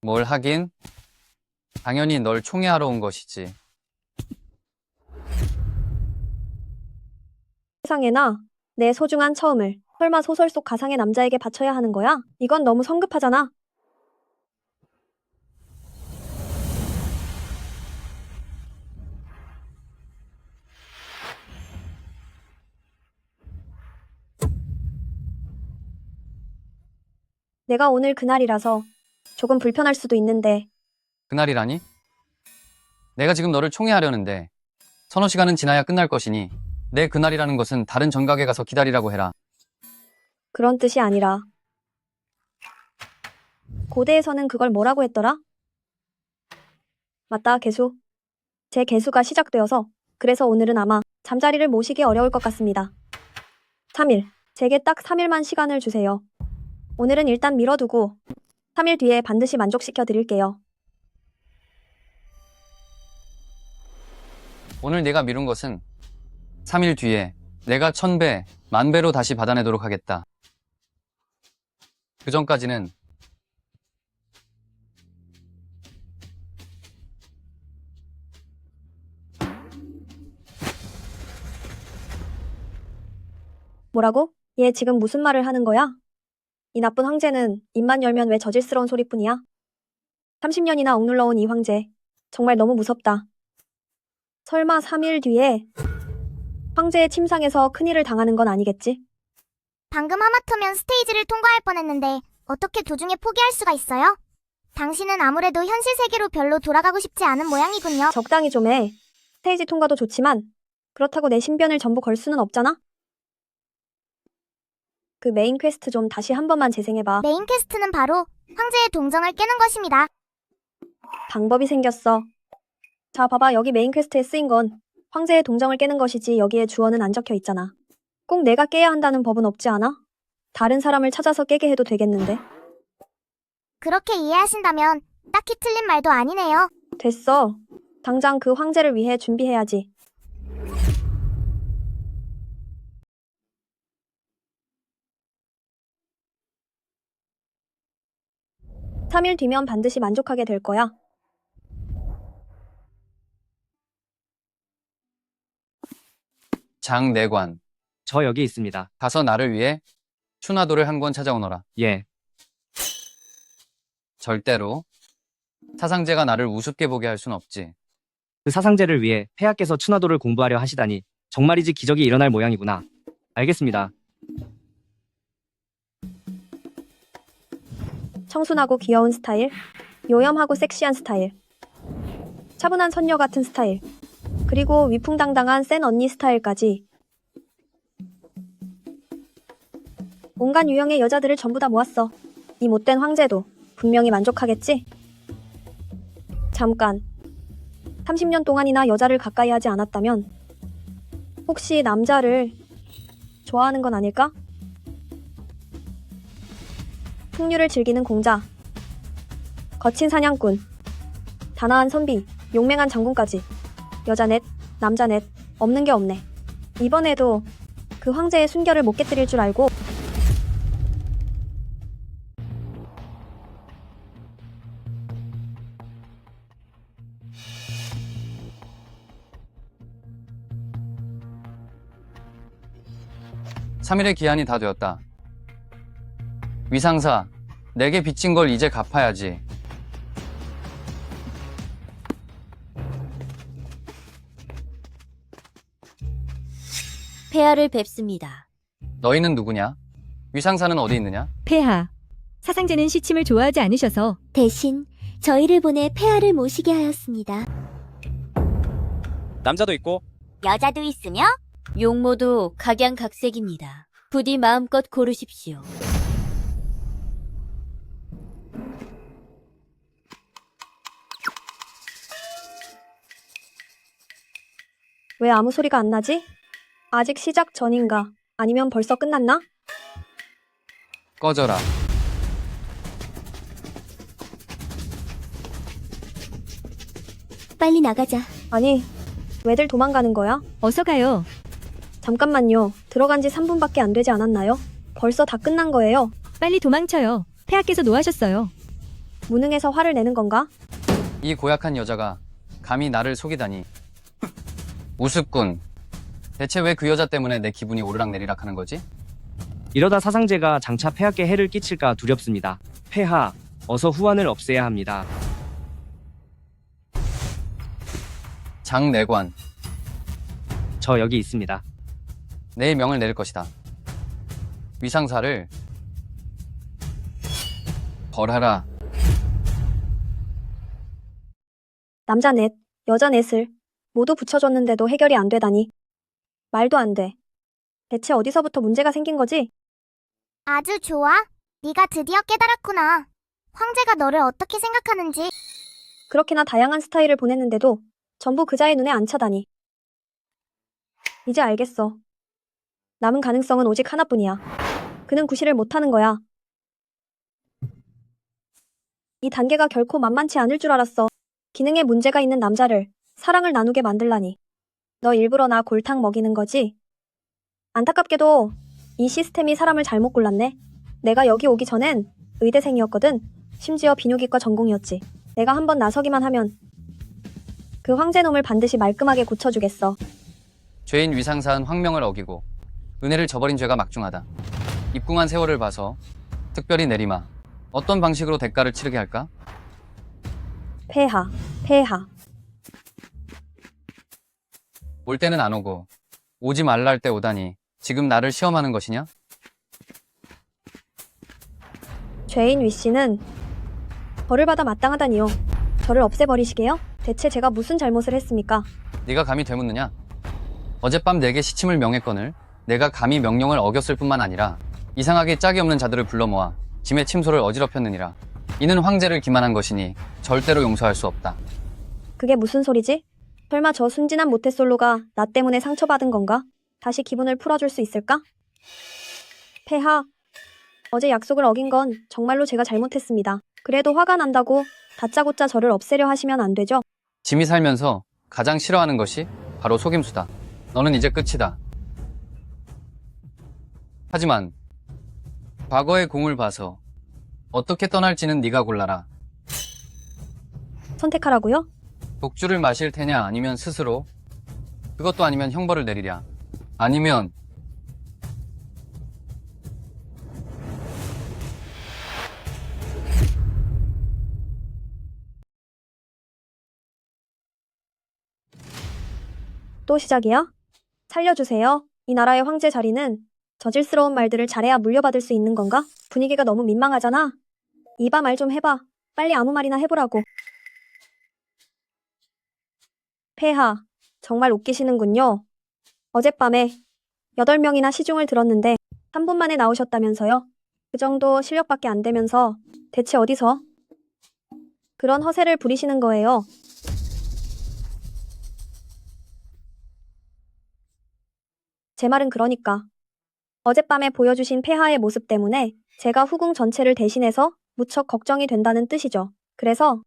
뭘 하긴? 당연히 널 총애하러 온 것이지. 세상에나 내 소중한 처음을 설마 소설 속 가상의 남자에게 바쳐야 하는 거야? 이건 너무 성급하잖아. 내가 오늘 그날이라서 조금 불편할 수도 있는데 그날이라니? 내가 지금 너를 총애하려는데 서너 시간은 지나야 끝날 것이니 내 그날이라는 것은 다른 정각에 가서 기다리라고 해라. 그런 뜻이 아니라 고대에서는 그걸 뭐라고 했더라? 맞다, 개수. 제 개수가 시작되어서 그래서 오늘은 아마 잠자리를 모시기 어려울 것 같습니다. 3일. 제게 딱 3일만 시간을 주세요. 오늘은 일단 미뤄두고 3일 뒤에 반드시 만족시켜 드릴게요. 오늘 내가 미룬 것은 3일 뒤에 내가 1000배, 10,000배로 다시 받아내도록 하겠다. 그 전까지는 뭐라고? 얘 지금 무슨 말을 하는 거야? 이 나쁜 황제는 입만 열면 왜 저질스러운 소리뿐이야? 30년이나 억눌러온 이 황제. 정말 너무 무섭다. 설마 3일 뒤에 황제의 침상에서 큰일을 당하는 건 아니겠지? 방금 하마터면 스테이지를 통과할 뻔했는데 어떻게 도중에 포기할 수가 있어요? 당신은 아무래도 현실 세계로 별로 돌아가고 싶지 않은 모양이군요. 적당히 좀 해. 스테이지 통과도 좋지만 그렇다고 내 신변을 전부 걸 수는 없잖아? 그 메인 퀘스트 좀 다시 한 번만 재생해봐. 메인 퀘스트는 바로 황제의 동정을 깨는 것입니다. 방법이 생겼어. 자, 봐봐. 여기 메인 퀘스트에 쓰인 건 황제의 동정을 깨는 것이지 여기에 주어는 안 적혀 있잖아. 꼭 내가 깨야 한다는 법은 없지 않아? 다른 사람을 찾아서 깨게 해도 되겠는데? 그렇게 이해하신다면 딱히 틀린 말도 아니네요. 됐어. 당장 그 황제를 위해 준비해야지. 삼 일 뒤면 반드시 만족하게 될 거야. 장내관. 저 여기 있습니다. 가서 나를 위해 추나도를 한 권 찾아오너라. 예. 절대로 사상제가 나를 우습게 보게 할 순 없지. 그 사상제를 위해 폐하께서 추나도를 공부하려 하시다니 정말이지 기적이 일어날 모양이구나. 알겠습니다. 청순하고 귀여운 스타일, 요염하고 섹시한 스타일, 차분한 선녀 같은 스타일, 그리고 위풍당당한 센 언니 스타일까지. 온갖 유형의 여자들을 전부 다 모았어. 이 못된 황제도 분명히 만족하겠지? 잠깐. 30년 동안이나 여자를 가까이 하지 않았다면 혹시 남자를 좋아하는 건 아닐까? 풍류를 즐기는 공자, 거친 사냥꾼, 단아한 선비, 용맹한 장군까지. 여자 넷, 남자 넷, 없는 게 없네. 이번에도 그 황제의 순결을 못 깨뜨릴 줄 알고. 삼일의 기한이 다 되었다. 위상사, 내게 빚진 걸 이제 갚아야지. 폐하를 뵙습니다. 너희는 누구냐? 위상사는 어디 있느냐? 폐하, 사상제는 시침을 좋아하지 않으셔서 대신 저희를 보내 폐하를 모시게 하였습니다. 남자도 있고 여자도 있으며 용모도 각양각색입니다. 부디 마음껏 고르십시오. 왜 아무 소리가 안 나지? 아직 시작 전인가? 아니면 벌써 끝났나? 꺼져라. 빨리 나가자. 아니, 왜들 도망가는 거야? 어서 가요. 잠깐만요. 들어간 지 3분밖에 안 되지 않았나요? 벌써 다 끝난 거예요. 빨리 도망쳐요. 폐하께서 노하셨어요. 무능해서 화를 내는 건가? 이 고약한 여자가 감히 나를 속이다니. 우습군. 대체 왜 그 여자 때문에 내 기분이 오르락내리락 하는 거지? 이러다 사상제가 장차 폐하께 해를 끼칠까 두렵습니다. 폐하, 어서 후환을 없애야 합니다. 장내관, 저 여기 있습니다. 내 명을 내릴 것이다. 위상사를 벌하라. 남자 넷, 여자 넷을 모두 붙여줬는데도 해결이 안 되다니. 말도 안 돼. 대체 어디서부터 문제가 생긴 거지? 아주 좋아. 네가 드디어 깨달았구나. 황제가 너를 어떻게 생각하는지. 그렇게나 다양한 스타일을 보냈는데도 전부 그자의 눈에 안 차다니. 이제 알겠어. 남은 가능성은 오직 하나뿐이야. 그는 구실을 못하는 거야. 이 단계가 결코 만만치 않을 줄 알았어. 기능에 문제가 있는 남자를 사랑을 나누게 만들라니. 너 일부러 나 골탕 먹이는 거지? 안타깝게도 이 시스템이 사람을 잘못 골랐네. 내가 여기 오기 전엔 의대생이었거든. 심지어 비뇨기과 전공이었지. 내가 한번 나서기만 하면 그 황제놈을 반드시 말끔하게 고쳐주겠어. 죄인 위상사한 황명을 어기고 은혜를 저버린 죄가 막중하다. 입궁한 세월을 봐서 특별히 내리마. 어떤 방식으로 대가를 치르게 할까? 폐하, 폐하. 올 때는 안 오고 오지 말라 할 때 오다니 지금 나를 시험하는 것이냐? 죄인 위씨는 벌을 받아 마땅하다니요. 저를 없애버리시게요? 대체 제가 무슨 잘못을 했습니까? 네가 감히 되묻느냐? 어젯밤 내게 시침을 명했거늘 내가 감히 명령을 어겼을 뿐만 아니라 이상하게 짝이 없는 자들을 불러 모아 짐의 침소를 어지럽혔느니라. 이는 황제를 기만한 것이니 절대로 용서할 수 없다. 그게 무슨 소리지? 설마 저 순진한 모태솔로가 나 때문에 상처받은 건가? 다시 기분을 풀어줄 수 있을까? 폐하, 어제 약속을 어긴 건 정말로 제가 잘못했습니다. 그래도 화가 난다고 다짜고짜 저를 없애려 하시면 안 되죠? 짐이 살면서 가장 싫어하는 것이 바로 속임수다. 너는 이제 끝이다. 하지만 과거의 공을 봐서 어떻게 떠날지는 네가 골라라. 선택하라고요? 독주를 마실 테냐 아니면 스스로? 그것도 아니면 형벌을 내리랴. 아니면 또 시작이야? 살려주세요. 이 나라의 황제 자리는 저질스러운 말들을 잘해야 물려받을 수 있는 건가? 분위기가 너무 민망하잖아. 이봐 말 좀 해봐. 빨리 아무 말이나 해보라고. 폐하, 정말 웃기시는군요. 어젯밤에 8명이나 시중을 들었는데 3분 만에 나오셨다면서요? 그 정도 실력밖에 안 되면서 대체 어디서 그런 허세를 부리시는 거예요? 제 말은 그러니까 어젯밤에 보여주신 폐하의 모습 때문에 제가 후궁 전체를 대신해서 무척 걱정이 된다는 뜻이죠. 그래서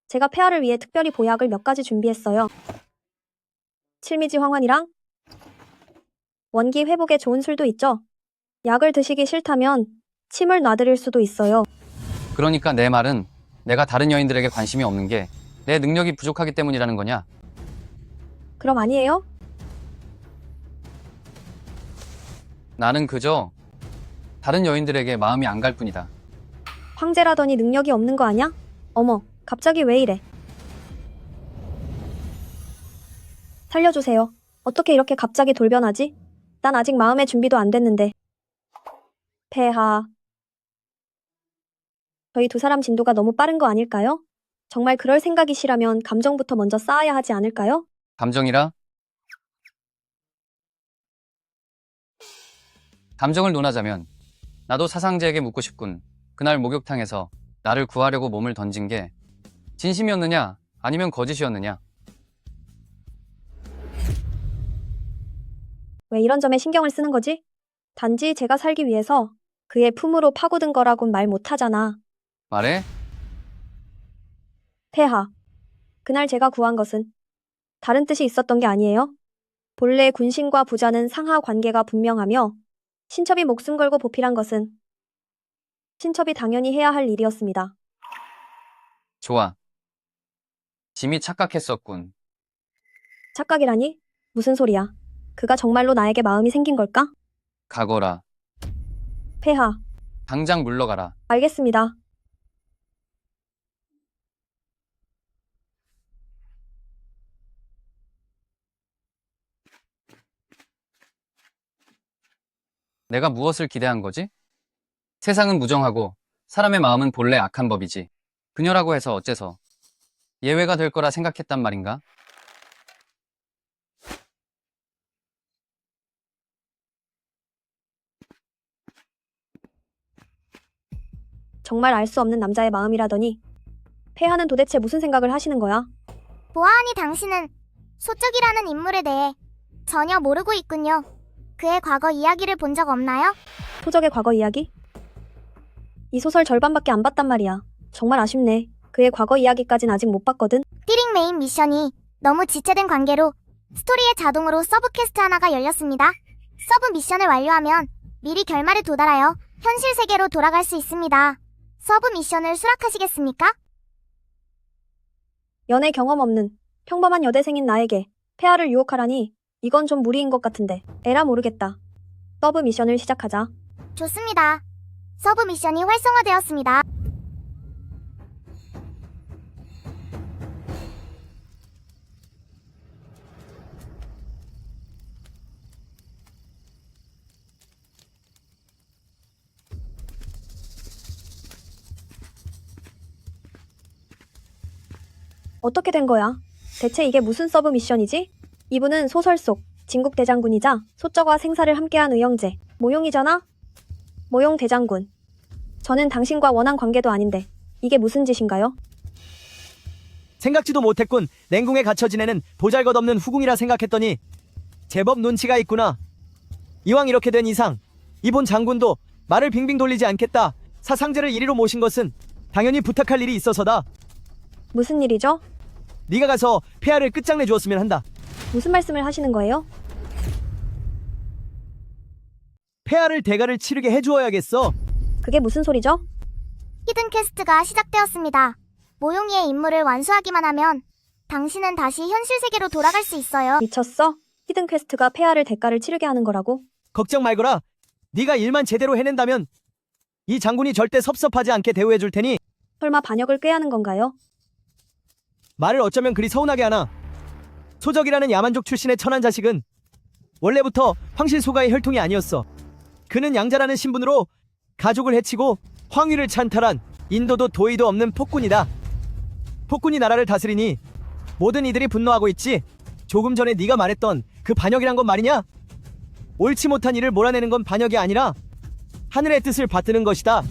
제가 폐하를 위해 특별히 보약을 몇 가지 준비했어요. 칠미지 황환이랑 원기 회복에 좋은 술도 있죠. 약을 드시기 싫다면 침을 놔드릴 수도 있어요. 그러니까 내 말은 내가 다른 여인들에게 관심이 없는 게 내 능력이 부족하기 때문이라는 거냐? 그럼 아니에요? 나는 그저 다른 여인들에게 마음이 안 갈 뿐이다. 황제라더니 능력이 없는 거 아냐? 어머, 갑자기 왜 이래? 살려주세요. 어떻게 이렇게 갑자기 돌변하지? 난 아직 마음의 준비도 안 됐는데. 폐하. 저희 두 사람 진도가 너무 빠른 거 아닐까요? 정말 그럴 생각이시라면 감정부터 먼저 쌓아야 하지 않을까요? 감정이라? 감정을 논하자면 나도 사상제에게 묻고 싶군. 그날 목욕탕에서 나를 구하려고 몸을 던진 게 진심이었느냐 아니면 거짓이었느냐? 왜 이런 점에 신경을 쓰는 거지? 단지 제가 살기 위해서 그의 품으로 파고든 거라곤 말 못하잖아. 말해? 폐하. 그날 제가 구한 것은 다른 뜻이 있었던 게 아니에요. 본래 군신과 부자는 상하 관계가 분명하며 신첩이 목숨 걸고 보필한 것은 신첩이 당연히 해야 할 일이었습니다. 좋아. 짐이 착각했었군. 착각이라니? 무슨 소리야? 그가 정말로 나에게 마음이 생긴 걸까? 가거라. 폐하. 당장 물러가라. 알겠습니다. 내가 무엇을 기대한 거지? 세상은 무정하고 사람의 마음은 본래 악한 법이지. 그녀라고 해서 어째서 예외가 될 거라 생각했단 말인가? 정말 알 수 없는 남자의 마음이라더니 폐하는 도대체 무슨 생각을 하시는 거야? 보아하니 당신은 소쩍이라는 인물에 대해 전혀 모르고 있군요. 그의 과거 이야기를 본 적 없나요? 소적의 과거 이야기? 이 소설 절반밖에 안 봤단 말이야. 정말 아쉽네. 그의 과거 이야기까진 아직 못 봤거든. 띠링 메인 미션이 너무 지체된 관계로 스토리에 자동으로 서브 퀘스트 하나가 열렸습니다. 서브 미션을 완료하면 미리 결말에 도달하여 현실 세계로 돌아갈 수 있습니다. 서브 미션을 수락하시겠습니까? 연애 경험 없는 평범한 여대생인 나에게 폐하를 유혹하라니 이건 좀 무리인 것 같은데. 에라 모르겠다. 서브 미션을 시작하자. 좋습니다. 서브 미션이 활성화되었습니다. 어떻게 된 거야? 대체 이게 무슨 서브 미션이지? 이분은 소설 속 진국 대장군이자 소적과 생사를 함께한 의형제 모용이잖아? 모용 대장군. 저는 당신과 원한 관계도 아닌데 이게 무슨 짓인가요? 생각지도 못했군. 냉궁에 갇혀 지내는 보잘것없는 후궁이라 생각했더니 제법 눈치가 있구나. 이왕 이렇게 된 이상 이본 장군도 말을 빙빙 돌리지 않겠다. 사상제를 이리로 모신 것은 당연히 부탁할 일이 있어서다. 무슨 일이죠? 네가 가서 폐하를 끝장내 주었으면 한다. 무슨 말씀을 하시는 거예요? 폐하를 대가를 치르게 해주어야겠어. 그게 무슨 소리죠? 히든 퀘스트가 시작되었습니다. 모용이의 임무를 완수하기만 하면 당신은 다시 현실 세계로 돌아갈 수 있어요. 미쳤어? 히든 퀘스트가 폐하를 대가를 치르게 하는 거라고? 걱정 말거라. 네가 일만 제대로 해낸다면 이 장군이 절대 섭섭하지 않게 대우해 줄 테니. 설마 반역을 꾀하는 건가요? 말을 어쩌면 그리 서운하게 하나. 소적이라는 야만족 출신의 천한 자식은 원래부터 황실소가의 혈통이 아니었어. 그는 양자라는 신분으로 가족을 해치고 황위를 찬탈한 인도도 도의도 없는 폭군이다. 폭군이 나라를 다스리니 모든 이들이 분노하고 있지. 조금 전에 네가 말했던 그 반역이란 건 말이냐? 옳지 못한 일을 몰아내는 건 반역이 아니라 하늘의 뜻을 받드는 것이다.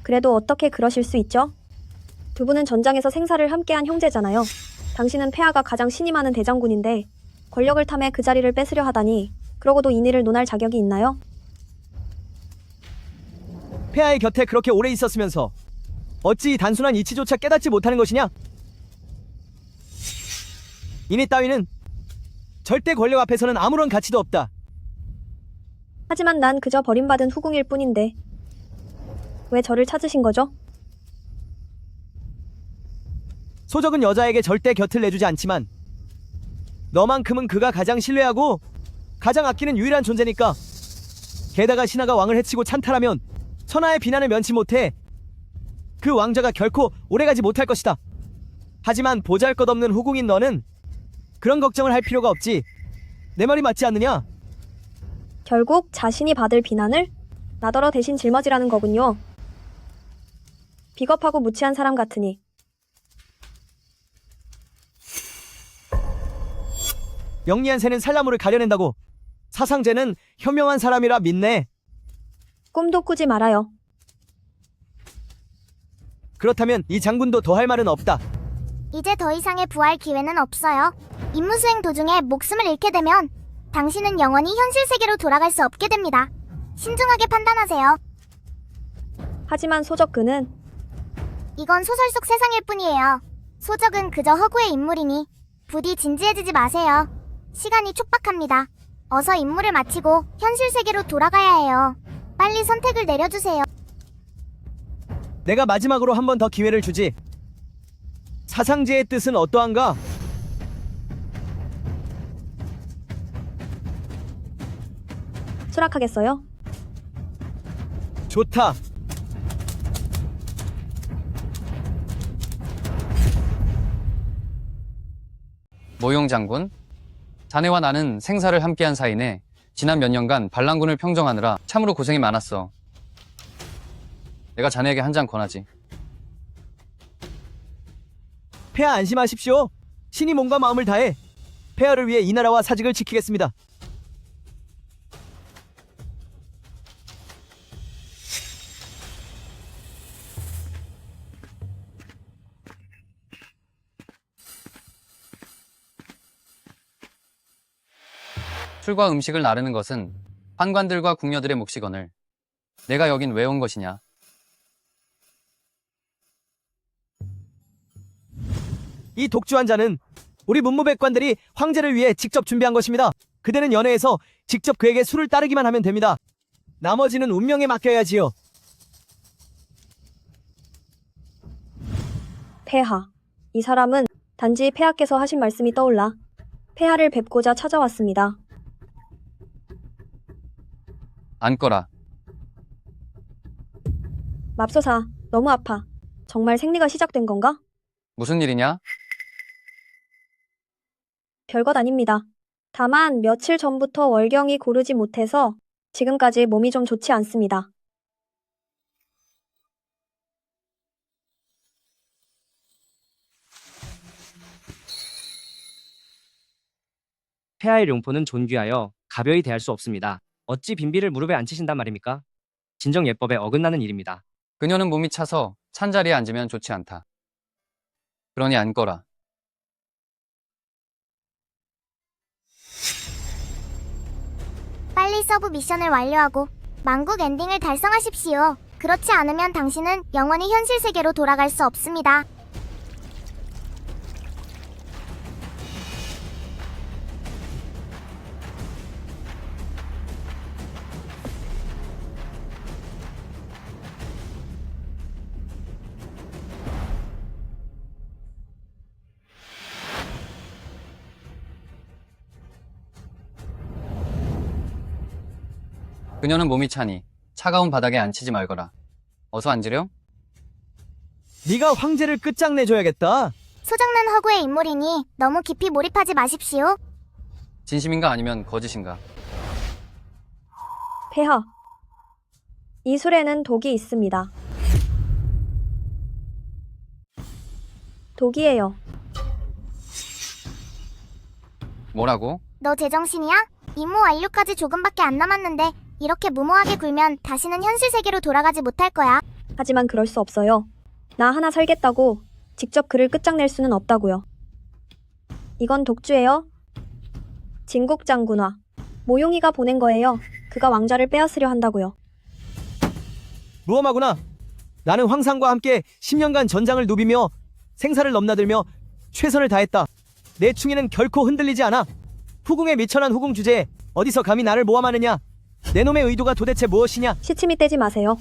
그래도 어떻게 그러실 수 있죠? 두 분은 전장에서 생사를 함께한 형제잖아요. 당신은 폐하가 가장 신이 많은 대장군인데 권력을 탐해 그 자리를 뺏으려 하다니 그러고도 인의를 논할 자격이 있나요? 폐하의 곁에 그렇게 오래 있었으면서 어찌 이 단순한 이치조차 깨닫지 못하는 것이냐? 인의 따위는 절대 권력 앞에서는 아무런 가치도 없다. 하지만 난 그저 버림받은 후궁일 뿐인데 왜 저를 찾으신 거죠? 소적은 여자에게 절대 곁을 내주지 않지만 너만큼은 그가 가장 신뢰하고 가장 아끼는 유일한 존재니까. 게다가 신하가 왕을 해치고 찬탈하면 천하의 비난을 면치 못해 그 왕자가 결코 오래가지 못할 것이다. 하지만 보잘것없는 후궁인 너는 그런 걱정을 할 필요가 없지. 내 말이 맞지 않느냐? 결국 자신이 받을 비난을 나더러 대신 짊어지라는 거군요. 비겁하고 무치한 사람 같으니. 영리한 새는 살나무를 가려낸다고. 사상제는 현명한 사람이라 믿네. 꿈도 꾸지 말아요. 그렇다면 이 장군도 더 할 말은 없다. 이제 더 이상의 부활 기회는 없어요. 임무 수행 도중에 목숨을 잃게 되면 당신은 영원히 현실 세계로 돌아갈 수 없게 됩니다. 신중하게 판단하세요. 하지만 소적그는 이건 소설 속 세상일 뿐이에요. 소적은 그저 허구의 인물이니 부디 진지해지지 마세요. 시간이 촉박합니다. 어서 임무를 마치고 현실 세계로 돌아가야 해요. 빨리 선택을 내려주세요. 내가 마지막으로 한 번 더 기회를 주지. 사상제의 뜻은 어떠한가? 수락하겠어요? 좋다. 모용 장군, 자네와 나는 생사를 함께한 사이네 지난 몇 년간 반란군을 평정하느라 참으로 고생이 많았어. 내가 자네에게 한 잔 권하지. 폐하 안심하십시오. 신이 몸과 마음을 다해 폐하를 위해 이 나라와 사직을 지키겠습니다. 술과 음식을 나르는 것은 환관들과 궁녀들의 몫이거늘 내가 여긴 왜 온 것이냐? 이 독주한 잔은 우리 문무백관들이 황제를 위해 직접 준비한 것입니다. 그대는 연회에서 직접 그에게 술을 따르기만 하면 됩니다. 나머지는 운명에 맡겨야지요. 폐하. 이 사람은 단지 폐하께서 하신 말씀이 떠올라 폐하를 뵙고자 찾아왔습니다. 앉거라. 맙소사, 너무 아파. 정말 생리가 시작된 건가? 무슨 일이냐? 별것 아닙니다. 다만 며칠 전부터 월경이 고르지 못해서 지금까지 몸이 좀 좋지 않습니다. 폐하의 룡포는 존귀하여 가벼이 대할 수 없습니다. 어찌 빈비를 무릎에 앉히신단 말입니까? 진정 예법에 어긋나는 일입니다. 그녀는 몸이 차서 찬자리에 앉으면 좋지 않다. 그러니 앉거라. 빨리 서브 미션을 완료하고 만국 엔딩을 달성하십시오. 그렇지 않으면 당신은 영원히 현실 세계로 돌아갈 수 없습니다. 그녀는 몸이 차니 차가운 바닥에 앉히지 말거라. 어서 앉으렴. 네가 황제를 끝장내줘야겠다. 소장난 허구의 인물이니 너무 깊이 몰입하지 마십시오. 진심인가 아니면 거짓인가? 폐하. 이 술에는 독이 있습니다. 독이에요. 뭐라고? 너 제정신이야? 임무 완료까지 조금밖에 안 남았는데 이렇게 무모하게 굴면 다시는 현실 세계로 돌아가지 못할 거야. 하지만 그럴 수 없어요. 나 하나 살겠다고 직접 그를 끝장낼 수는 없다고요. 이건 독주예요. 진국 장군화. 모용이가 보낸 거예요. 그가 왕좌를 빼앗으려 한다고요. 무엄하구나. 나는 황상과 함께 10년간 전장을 누비며 생사를 넘나들며 최선을 다했다. 내 충의는 결코 흔들리지 않아. 후궁에 미천한 후궁 주제에 어디서 감히 나를 모함하느냐. 내 놈의 의도가 도대체 무엇이냐. 시침이 떼지 마세요.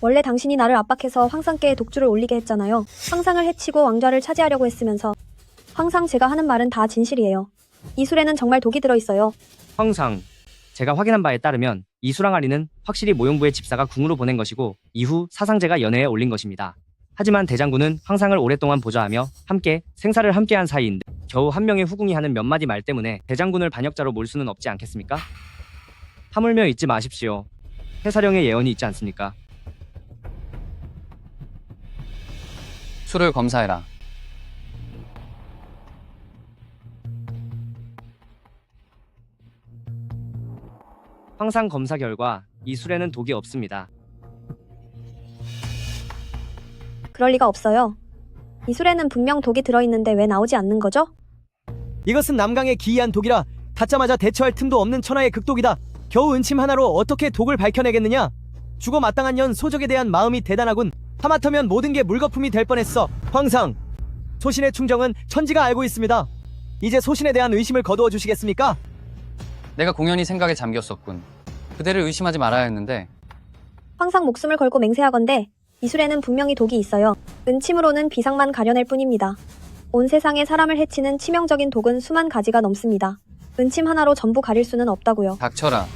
원래 당신이 나를 압박해서 황상께에 독주를 올리게 했잖아요. 황상을 해치고 왕좌를 차지하려고 했으면서. 항상 제가 하는 말은 다 진실이에요. 이 술에는 정말 독이 들어있어요. 황상, 제가 확인한 바에 따르면 이수랑아리는 확실히 모용부의 집사가 궁으로 보낸 것이고 이후 사상제가 연회에 올린 것입니다. 하지만 대장군은 황상을 오랫동안 보좌하며 함께 생사를 함께한 사이인데 겨우 한 명의 후궁이 하는 몇 마디 말 때문에 대장군을 반역자로 몰 수는 없지 않겠습니까? 하물며 잊지 마십시오. 해사령의 예언이 있지 않습니까? 술을 검사해라. 황상 검사 결과 이 술에는 독이 없습니다. 그럴 리가 없어요. 이 술에는 분명 독이 들어있는데 왜 나오지 않는 거죠? 이것은 남강의 기이한 독이라 닿자마자 대처할 틈도 없는 천하의 극독이다. 겨우 은침 하나로 어떻게 독을 밝혀내겠느냐. 죽어 마땅한 년 소적에 대한 마음이 대단하군. 하마터면 모든 게 물거품이 될 뻔했어. 황상, 소신의 충정은 천지가 알고 있습니다. 이제 소신에 대한 의심을 거두어 주시겠습니까? 내가 공연히 생각에 잠겼었군. 그대를 의심하지 말아야 했는데. 황상 목숨을 걸고 맹세하건대 이 술에는 분명히 독이 있어요. 은침으로는 비상만 가려낼 뿐입니다. 온 세상에 사람을 해치는 치명적인 독은 수만 가지가 넘습니다. 은침 하나로 전부 가릴 수는 없다고요. 닥쳐라.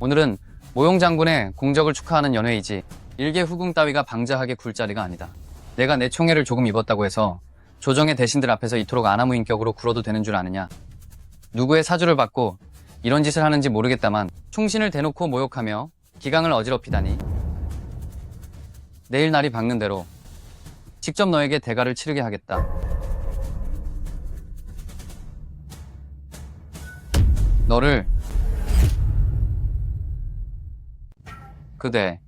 오늘은 모용 장군의 공적을 축하하는 연회이지 일개 후궁 따위가 방자하게 굴 자리가 아니다. 내가 내 총애를 조금 입었다고 해서 조정의 대신들 앞에서 이토록 아나무인격으로 굴어도 되는 줄 아느냐. 누구의 사주를 받고 이런 짓을 하는지 모르겠다만 충신을 대놓고 모욕하며 기강을 어지럽히다니. 내일 날이 밝는 대로 직접 너에게 대가를 치르게 하겠다. 너를 그대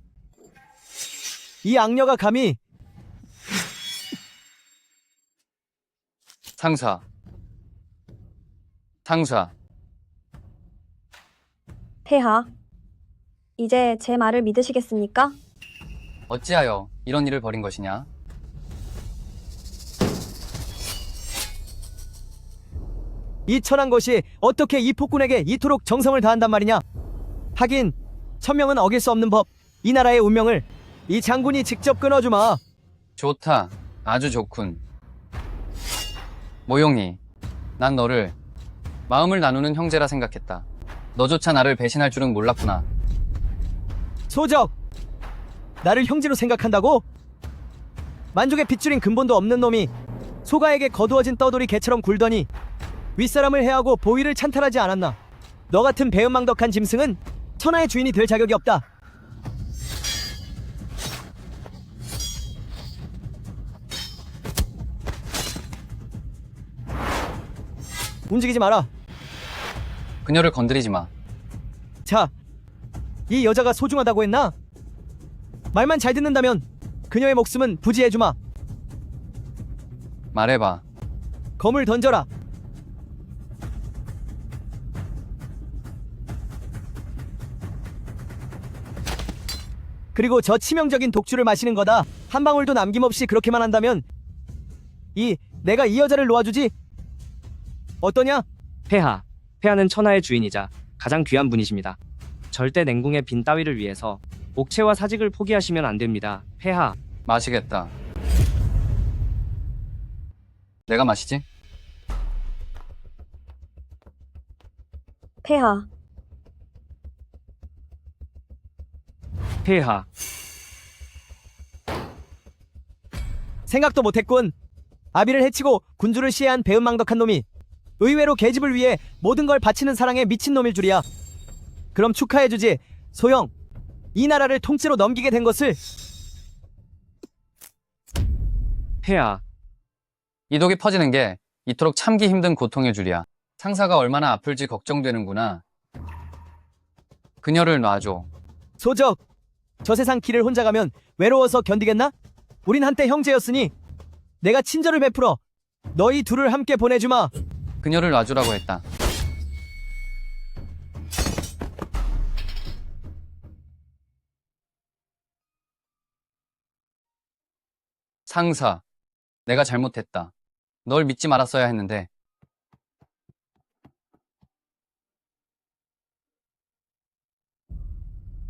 이 악녀가 감히 상사 폐하. 이제 제 말을 믿으시겠습니까? 어찌하여 이런 일을 벌인 것이냐? 이 천한 것이 어떻게 이 폭군에게 이토록 정성을 다한단 말이냐. 하긴 천명은 어길 수 없는 법. 이 나라의 운명을 이 장군이 직접 끊어주마. 좋다. 아주 좋군. 모용이, 난 너를 마음을 나누는 형제라 생각했다. 너조차 나를 배신할 줄은 몰랐구나. 소적! 나를 형제로 생각한다고? 만족의 핏줄인 근본도 없는 놈이 소가에게 거두어진 떠돌이 개처럼 굴더니 윗사람을 해하고 보위를 찬탈하지 않았나. 너 같은 배은망덕한 짐승은 천하의 주인이 될 자격이 없다. 움직이지 마라. 그녀를 건드리지 마. 자, 이 여자가 소중하다고 했나? 말만 잘 듣는다면 그녀의 목숨은 부지해주마. 말해봐. 검을 던져라. 그리고 저 치명적인 독주를 마시는 거다. 한 방울도 남김없이 그렇게만 한다면 내가 이 여자를 놓아주지. 어떠냐? 폐하는 천하의 주인이자 가장 귀한 분이십니다. 절대 냉궁의 빈 따위를 위해서 옥체와 사직을 포기하시면 안 됩니다. 폐하. 마시겠다. 내가 마시지? 폐하. 생각도 못했군. 아비를 해치고 군주를 시해한 배은망덕한 놈이 의외로 계집을 위해 모든 걸 바치는 사랑에 미친 놈일 줄이야. 그럼 축하해주지. 소영, 이 나라를 통째로 넘기게 된 것을. 폐하, 이독이 퍼지는 게 이토록 참기 힘든 고통일 줄이야. 상사가 얼마나 아플지 걱정되는구나. 그녀를 놔줘. 소적, 저 세상 길을 혼자 가면 외로워서 견디겠나? 우린 한때 형제였으니 내가 친절을 베풀어 너희 둘을 함께 보내주마. 그녀를 놔주라고 했다. 상사, 내가 잘못했다. 널 믿지 말았어야 했는데.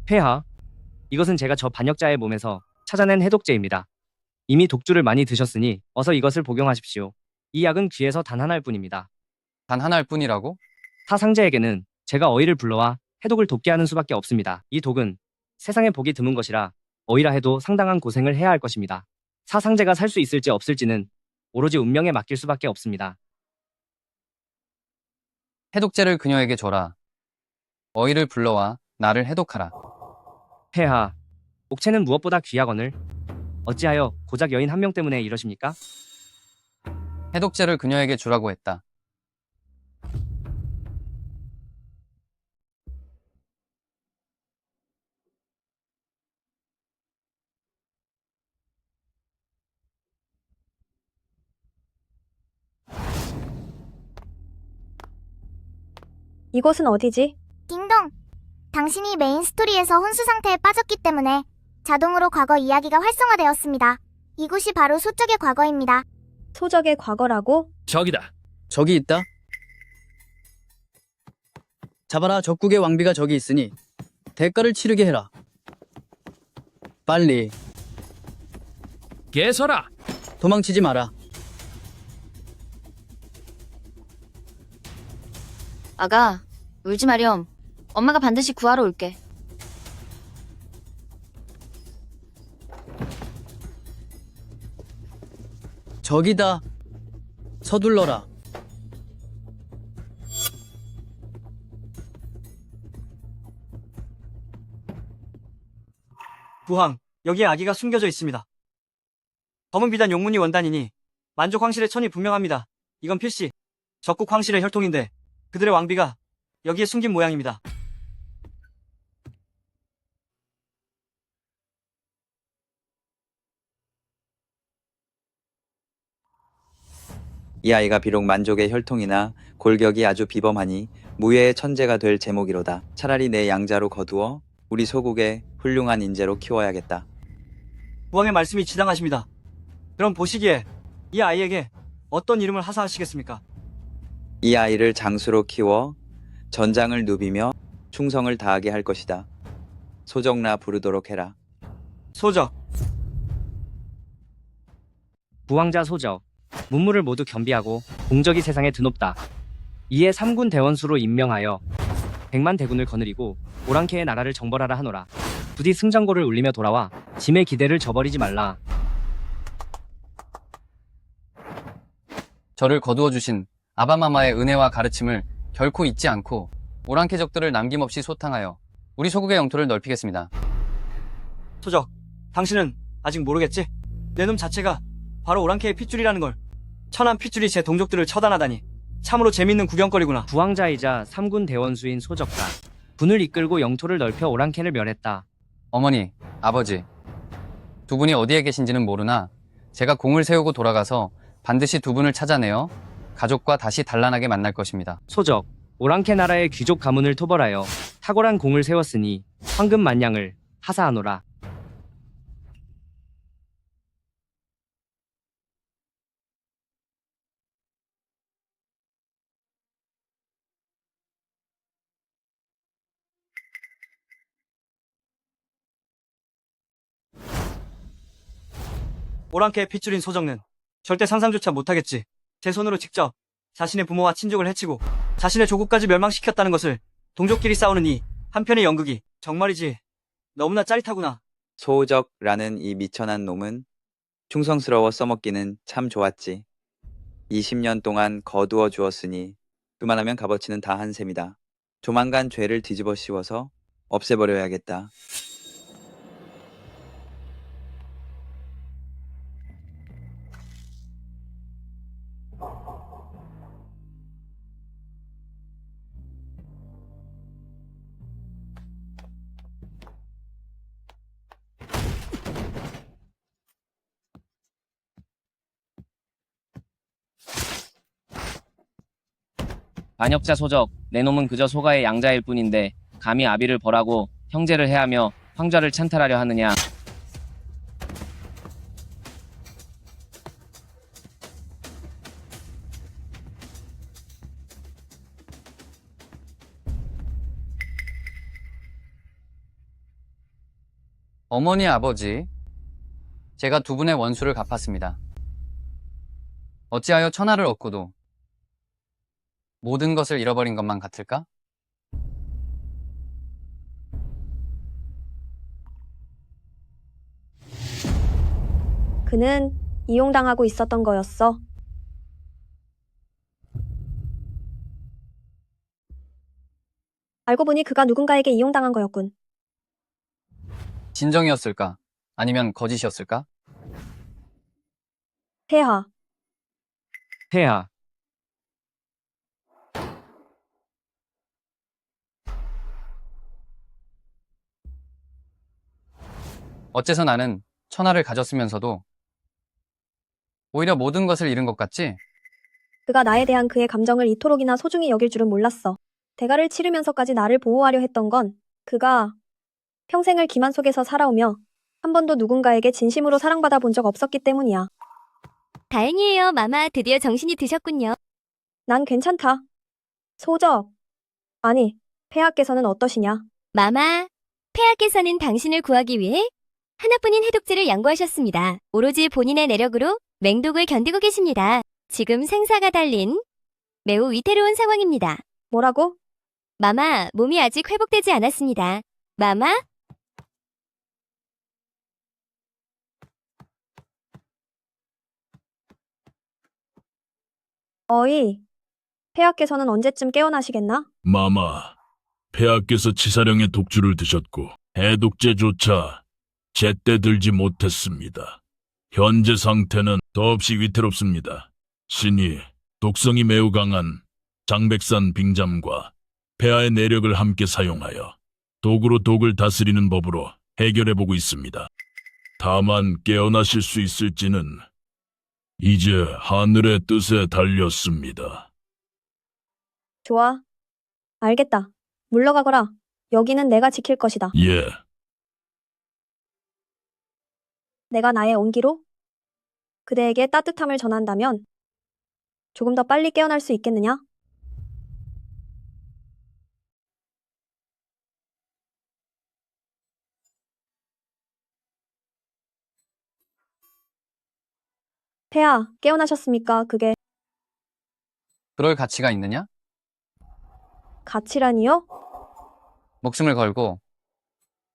폐하, 이것은 제가 저 반역자의 몸에서 찾아낸 해독제입니다. 이미 독주를 많이 드셨으니 어서 이것을 복용하십시오. 이 약은 귀에서 단 하나일 뿐입니다. 단 하나일 뿐이라고? 사상자에게는 제가 어이를 불러와 해독을 돕게 하는 수밖에 없습니다. 이 독은 세상에 보기 드문 것이라 어이라 해도 상당한 고생을 해야 할 것입니다. 사상제가 살 수 있을지 없을지는 오로지 운명에 맡길 수밖에 없습니다. 해독제를 그녀에게 줘라. 어이를 불러와 나를 해독하라. 폐하, 옥체는 무엇보다 귀하거늘 어찌하여 고작 여인 한 명 때문에 이러십니까? 해독제를 그녀에게 주라고 했다. 이곳은 어디지? 딩동. 당신이 메인 스토리에서 혼수 상태에 빠졌기 때문에 자동으로 과거 이야기가 활성화되었습니다. 이곳이 바로 소적의 과거입니다. 소적의 과거라고? 저기다. 저기 있다. 잡아라. 적국의 왕비가 저기 있으니 대가를 치르게 해라. 빨리. 개서라. 도망치지 마라. 아가, 울지 마렴. 엄마가 반드시 구하러 올게. 저기다. 서둘러라. 부항, 여기에 아기가 숨겨져 있습니다. 검은 비단 용문이 원단이니 만족 황실의 천이 분명합니다. 이건 필시 적국 황실의 혈통인데 그들의 왕비가 여기에 숨긴 모양입니다. 이 아이가 비록 만족의 혈통이나 골격이 아주 비범하니 무예의 천재가 될 제목이로다. 차라리 내 양자로 거두어 우리 소국의 훌륭한 인재로 키워야겠다. 부왕의 말씀이 지당하십니다. 그럼 보시기에 이 아이에게 어떤 이름을 하사하시겠습니까? 이 아이를 장수로 키워 전장을 누비며 충성을 다하게 할 것이다. 소적나 부르도록 해라. 소적. 부왕자 소적, 문무를 모두 겸비하고 공적이 세상에 드높다. 이에 3군 대원수로 임명하여 100만 대군을 거느리고 오랑캐의 나라를 정벌하라 하노라. 부디 승전고를 울리며 돌아와 짐의 기대를 저버리지 말라. 저를 거두어 주신 아바마마의 은혜와 가르침을 결코 잊지 않고 오랑캐족들을 남김없이 소탕하여 우리 소국의 영토를 넓히겠습니다. 소적, 당신은 아직 모르겠지? 내 놈 자체가 바로 오랑캐의 핏줄이라는 걸. 천한 핏줄이 제 동족들을 처단하다니 참으로 재밌는 구경거리구나. 부왕자이자 3군 대원수인 소적가, 군을 이끌고 영토를 넓혀 오랑캐를 멸했다. 어머니, 아버지, 두 분이 어디에 계신지는 모르나 제가 공을 세우고 돌아가서 반드시 두 분을 찾아내어 가족과 다시 단란하게 만날 것입니다. 소적, 오랑캐 나라의 귀족 가문을 토벌하여 탁월한 공을 세웠으니 황금 만냥을 하사하노라. 오랑캐의 핏줄인 소적는 절대 상상조차 못하겠지. 제 손으로 직접 자신의 부모와 친족을 해치고 자신의 조국까지 멸망시켰다는 것을 동족끼리 싸우는 이 한편의 연극이 정말이지 너무나 짜릿하구나. 소적라는 이 미천한 놈은 충성스러워 써먹기는 참 좋았지. 20년 동안 거두어 주었으니 그만하면 값어치는 다 한 셈이다. 조만간 죄를 뒤집어 씌워서 없애버려야겠다. 반역자 소적, 내 놈은 그저 소가의 양자일 뿐인데 감히 아비를 벌하고 형제를 해하며 황좌를 찬탈하려 하느냐. 어머니, 아버지, 제가 두 분의 원수를 갚았습니다. 어찌하여 천하를 얻고도 모든 것을 잃어버린 것만 같을까? 그는 이용당하고 있었던 거였어. 알고 보니 그가 누군가에게 이용당한 거였군. 진정이었을까? 아니면 거짓이었을까? 폐하, 폐하, 어째서 나는 천하를 가졌으면서도 오히려 모든 것을 잃은 것 같지? 그가 나에 대한 그의 감정을 이토록이나 소중히 여길 줄은 몰랐어. 대가를 치르면서까지 나를 보호하려 했던 건 그가 평생을 기만 속에서 살아오며 한 번도 누군가에게 진심으로 사랑받아 본 적 없었기 때문이야. 다행이에요, 마마. 드디어 정신이 드셨군요. 난 괜찮다. 소적. 아니, 폐하께서는 어떠시냐? 마마, 폐하께서는 당신을 구하기 위해 하나뿐인 해독제를 양보하셨습니다. 오로지 본인의 내력으로 맹독을 견디고 계십니다. 지금 생사가 달린 매우 위태로운 상황입니다. 뭐라고? 마마, 몸이 아직 회복되지 않았습니다. 마마? 어이, 폐하께서는 언제쯤 깨어나시겠나? 마마, 폐하께서 치사령의 독주를 드셨고 해독제조차 제때 들지 못했습니다. 현재 상태는 더없이 위태롭습니다. 신이 독성이 매우 강한 장백산 빙잠과 폐하의 내력을 함께 사용하여 독으로 독을 다스리는 법으로 해결해보고 있습니다. 다만 깨어나실 수 있을지는 이제 하늘의 뜻에 달렸습니다. 좋아. 알겠다. 물러가거라. 여기는 내가 지킬 것이다. 예. 내가 나의 온기로 그대에게 따뜻함을 전한다면 조금 더 빨리 깨어날 수 있겠느냐? 폐하, 깨어나셨습니까? 그게 그럴 가치가 있느냐? 가치라니요? 목숨을 걸고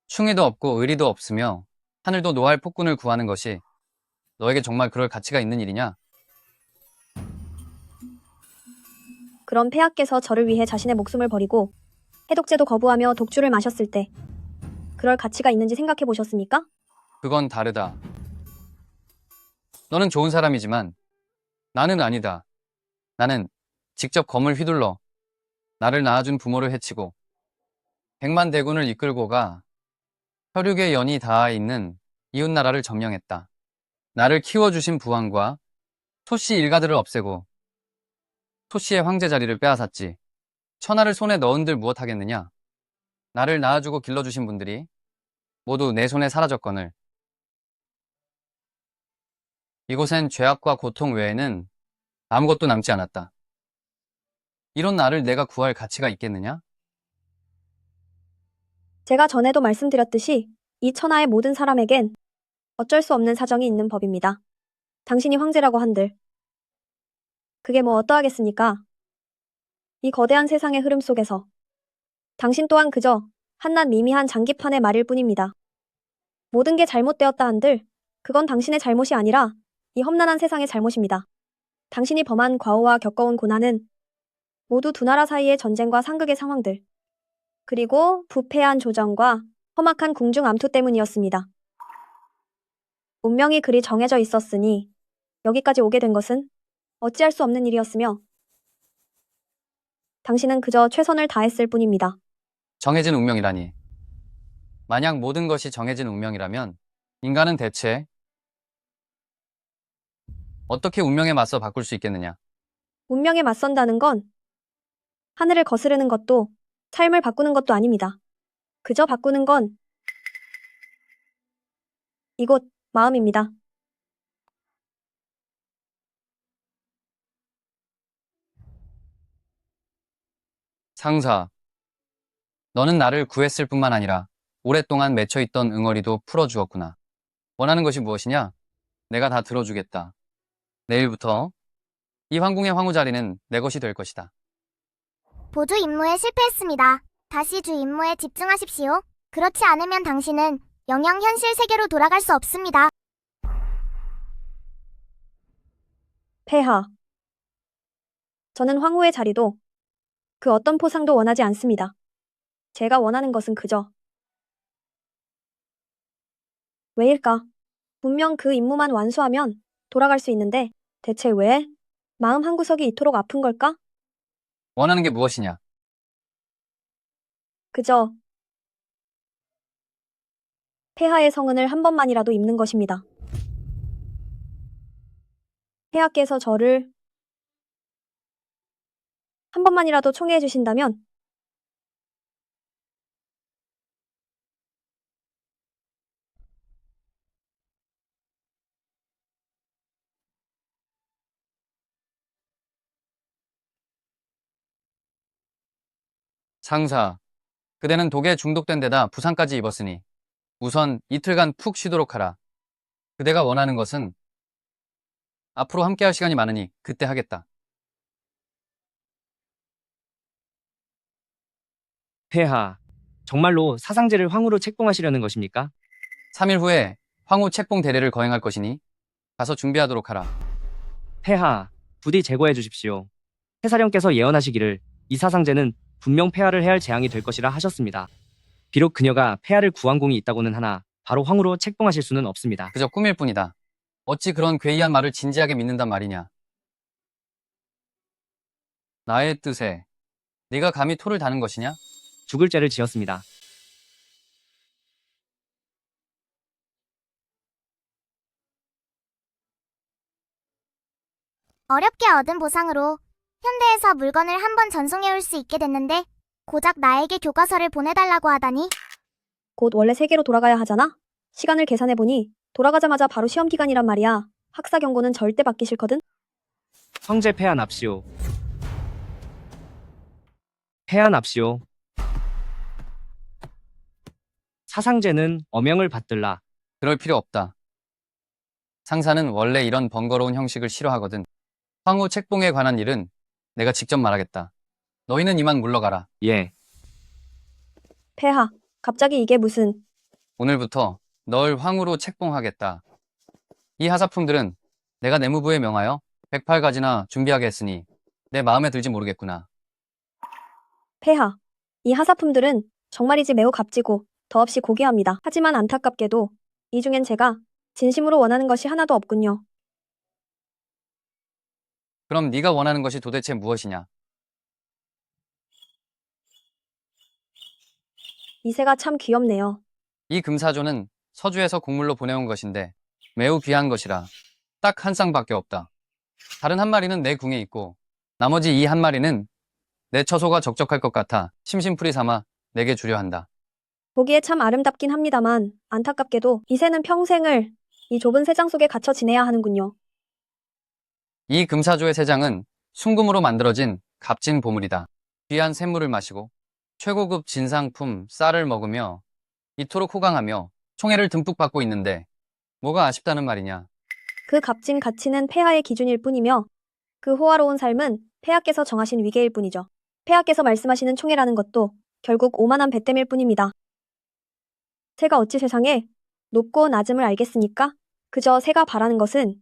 충의도 없고 의리도 없으며 하늘도 노할 폭군을 구하는 것이 너에게 정말 그럴 가치가 있는 일이냐? 그럼 폐하께서 저를 위해 자신의 목숨을 버리고 해독제도 거부하며 독주를 마셨을 때 그럴 가치가 있는지 생각해 보셨습니까? 그건 다르다. 너는 좋은 사람이지만 나는 아니다. 나는 직접 검을 휘둘러 나를 낳아준 부모를 해치고 100만 대군을 이끌고 가 혈육의 연이 닿아 있는 이웃나라를 점령했다. 나를 키워주신 부왕과 토씨 일가들을 없애고 토씨의 황제 자리를 빼앗았지. 천하를 손에 넣은들 무엇하겠느냐? 나를 낳아주고 길러주신 분들이 모두 내 손에 사라졌거늘 이곳엔 죄악과 고통 외에는 아무것도 남지 않았다. 이런 나를 내가 구할 가치가 있겠느냐? 제가 전에도 말씀드렸듯이 이 천하의 모든 사람에겐 어쩔 수 없는 사정이 있는 법입니다. 당신이 황제라고 한들 그게 뭐 어떠하겠습니까? 이 거대한 세상의 흐름 속에서 당신 또한 그저 한낱 미미한 장기판의 말일 뿐입니다. 모든 게 잘못되었다 한들 그건 당신의 잘못이 아니라 이 험난한 세상의 잘못입니다. 당신이 범한 과오와 겪어온 고난은 모두 두 나라 사이의 전쟁과 상극의 상황들, 그리고 부패한 조정과 험악한 궁중 암투 때문이었습니다. 운명이 그리 정해져 있었으니 여기까지 오게 된 것은 어찌할 수 없는 일이었으며 당신은 그저 최선을 다했을 뿐입니다. 정해진 운명이라니. 만약 모든 것이 정해진 운명이라면 인간은 대체 어떻게 운명에 맞서 바꿀 수 있겠느냐? 운명에 맞선다는 건 하늘을 거스르는 것도 삶을 바꾸는 것도 아닙니다. 그저 바꾸는 건 이곳 마음입니다. 상사, 너는 나를 구했을 뿐만 아니라 오랫동안 맺혀있던 응어리도 풀어주었구나. 원하는 것이 무엇이냐? 내가 다 들어주겠다. 내일부터 이 황궁의 황후 자리는 내 것이 될 것이다. 보조 임무에 실패했습니다. 다시 주 임무에 집중하십시오. 그렇지 않으면 당신은 영영 현실 세계로 돌아갈 수 없습니다. 폐하. 저는 황후의 자리도 그 어떤 포상도 원하지 않습니다. 제가 원하는 것은 그저 왜일까? 분명 그 임무만 완수하면 돌아갈 수 있는데 대체 왜 마음 한구석이 이토록 아픈 걸까? 원하는 게 무엇이냐? 그저 폐하의 성은을 한 번만이라도 입는 것입니다. 폐하께서 저를 한 번만이라도 총애해 주신다면 상사, 그대는 독에 중독된 데다 부상까지 입었으니 우선 이틀간 푹 쉬도록 하라. 그대가 원하는 것은 앞으로 함께할 시간이 많으니 그때 하겠다. 폐하, 정말로 사상제를 황후로 책봉하시려는 것입니까? 3일 후에 황후 책봉 대례를 거행할 것이니 가서 준비하도록 하라. 폐하, 부디 제거해 주십시오. 태사령께서 예언하시기를 이 사상제는 분명 폐하를 해할 재앙이 될 것이라 하셨습니다. 비록 그녀가 폐하를 구한 공이 있다고는 하나 바로 황후로 책봉하실 수는 없습니다. 그저 꿈일 뿐이다. 어찌 그런 괴이한 말을 진지하게 믿는단 말이냐. 나의 뜻에 네가 감히 토를 다는 것이냐? 죽을 죄를 지었습니다. 어렵게 얻은 보상으로 현대에서 물건을 한 번 전송해올 수 있게 됐는데 고작 나에게 교과서를 보내달라고 하다니. 곧 원래 세계로 돌아가야 하잖아? 시간을 계산해보니 돌아가자마자 바로 시험 기간이란 말이야. 학사 경고는 절대 받기 싫거든? 황제 폐하 납시오. 폐하 납시오. 사상제는 어명을 받들라. 그럴 필요 없다. 상사는 원래 이런 번거로운 형식을 싫어하거든. 황후 책봉에 관한 일은 내가 직접 말하겠다. 너희는 이만 물러가라. 예. 폐하, 갑자기 이게 무슨... 오늘부터 널 황후로 책봉하겠다. 이 하사품들은 내가 내무부에 명하여 108가지나 준비하게 했으니 내 마음에 들지 모르겠구나. 폐하, 이 하사품들은 정말이지 매우 값지고 더없이 고귀합니다. 하지만 안타깝게도 이 중엔 제가 진심으로 원하는 것이 하나도 없군요. 그럼 네가 원하는 것이 도대체 무엇이냐? 이새가 참 귀엽네요. 이 금사조는 서주에서 곡물로 보내온 것인데 매우 귀한 것이라 딱 한 쌍밖에 없다. 다른 한 마리는 내 궁에 있고 나머지 이 한 마리는 내 처소가 적적할 것 같아 심심풀이 삼아 내게 주려 한다. 보기에 참 아름답긴 합니다만 안타깝게도 이새는 평생을 이 좁은 세장 속에 갇혀 지내야 하는군요. 이 금사조의 세장은 순금으로 만들어진 값진 보물이다. 귀한 샘물을 마시고 최고급 진상품 쌀을 먹으며 이토록 호강하며 총애를 듬뿍 받고 있는데 뭐가 아쉽다는 말이냐. 그 값진 가치는 폐하의 기준일 뿐이며 그 호화로운 삶은 폐하께서 정하신 위계일 뿐이죠. 폐하께서 말씀하시는 총애라는 것도 결국 오만한 배땜일 뿐입니다. 새가 어찌 세상에 높고 낮음을 알겠습니까? 그저 새가 바라는 것은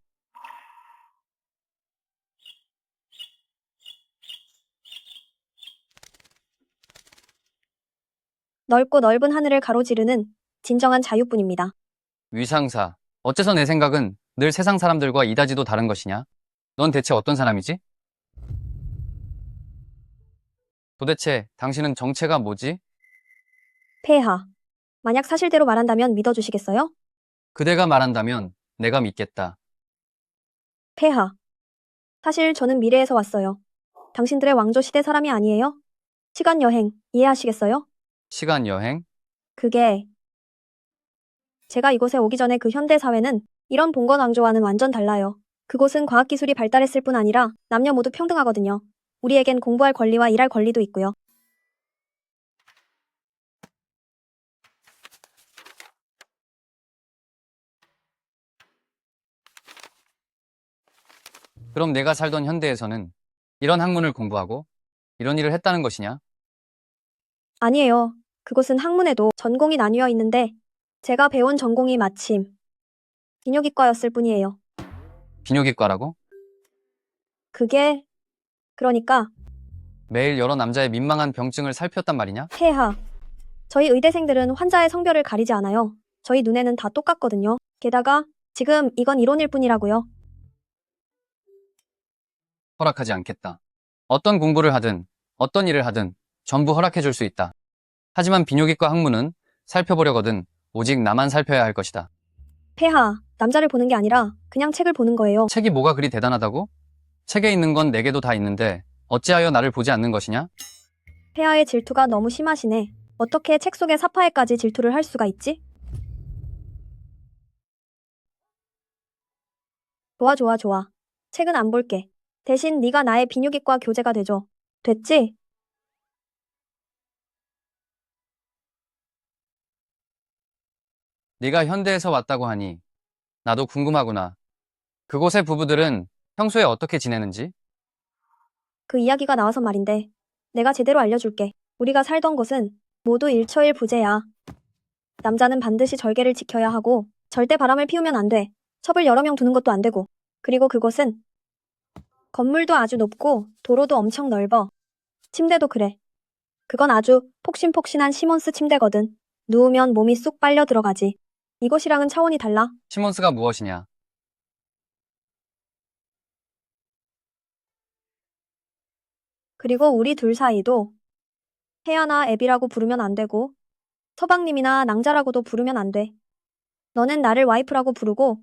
넓고 넓은 하늘을 가로지르는 진정한 자유뿐입니다. 위상사, 어째서 내 생각은 늘 세상 사람들과 이다지도 다른 것이냐? 넌 대체 어떤 사람이지? 도대체 당신은 정체가 뭐지? 폐하. 만약 사실대로 말한다면 믿어주시겠어요? 그대가 말한다면 내가 믿겠다. 폐하. 사실 저는 미래에서 왔어요. 당신들의 왕조 시대 사람이 아니에요? 시간 여행 이해하시겠어요? 시간 여행? 그게 제가 이곳에 오기 전에 그 현대 사회는 이런 봉건 왕조와는 완전 달라요. 그곳은 과학기술이 발달했을 뿐 아니라 남녀 모두 평등하거든요. 우리에겐 공부할 권리와 일할 권리도 있고요. 그럼 내가 살던 현대에서는 이런 학문을 공부하고 이런 일을 했다는 것이냐? 아니에요. 그곳은 학문에도 전공이 나뉘어 있는데 제가 배운 전공이 마침 비뇨기과였을 뿐이에요. 비뇨기과라고? 그게 그러니까 매일 여러 남자의 민망한 병증을 살폈단 말이냐? 폐하. 저희 의대생들은 환자의 성별을 가리지 않아요. 저희 눈에는 다 똑같거든요. 게다가 지금 이건 이론일 뿐이라고요. 허락하지 않겠다. 어떤 공부를 하든 어떤 일을 하든 전부 허락해 줄 수 있다. 하지만 비뇨기과 학문은 살펴보려거든 오직 나만 살펴야 할 것이다. 폐하. 남자를 보는 게 아니라 그냥 책을 보는 거예요. 책이 뭐가 그리 대단하다고? 책에 있는 건 내게도 다 있는데 어찌하여 나를 보지 않는 것이냐? 폐하의 질투가 너무 심하시네. 어떻게 책 속의 사파에까지 질투를 할 수가 있지? 좋아. 책은 안 볼게. 대신 네가 나의 비뇨기과 교재가 되줘. 됐지? 네가 현대에서 왔다고 하니 나도 궁금하구나. 그곳의 부부들은 평소에 어떻게 지내는지? 그 이야기가 나와서 말인데 내가 제대로 알려줄게. 우리가 살던 곳은 모두 일처일부재야. 남자는 반드시 절개를 지켜야 하고 절대 바람을 피우면 안 돼. 첩을 여러 명 두는 것도 안 되고. 그리고 그곳은 건물도 아주 높고 도로도 엄청 넓어. 침대도 그래. 그건 아주 폭신폭신한 시몬스 침대거든. 누우면 몸이 쑥 빨려 들어가지. 이것이랑은 차원이 달라. 시몬스가 무엇이냐? 그리고 우리 둘 사이도 혜야나 애비라고 부르면 안 되고 서방님이나 낭자라고도 부르면 안 돼. 너는 나를 와이프라고 부르고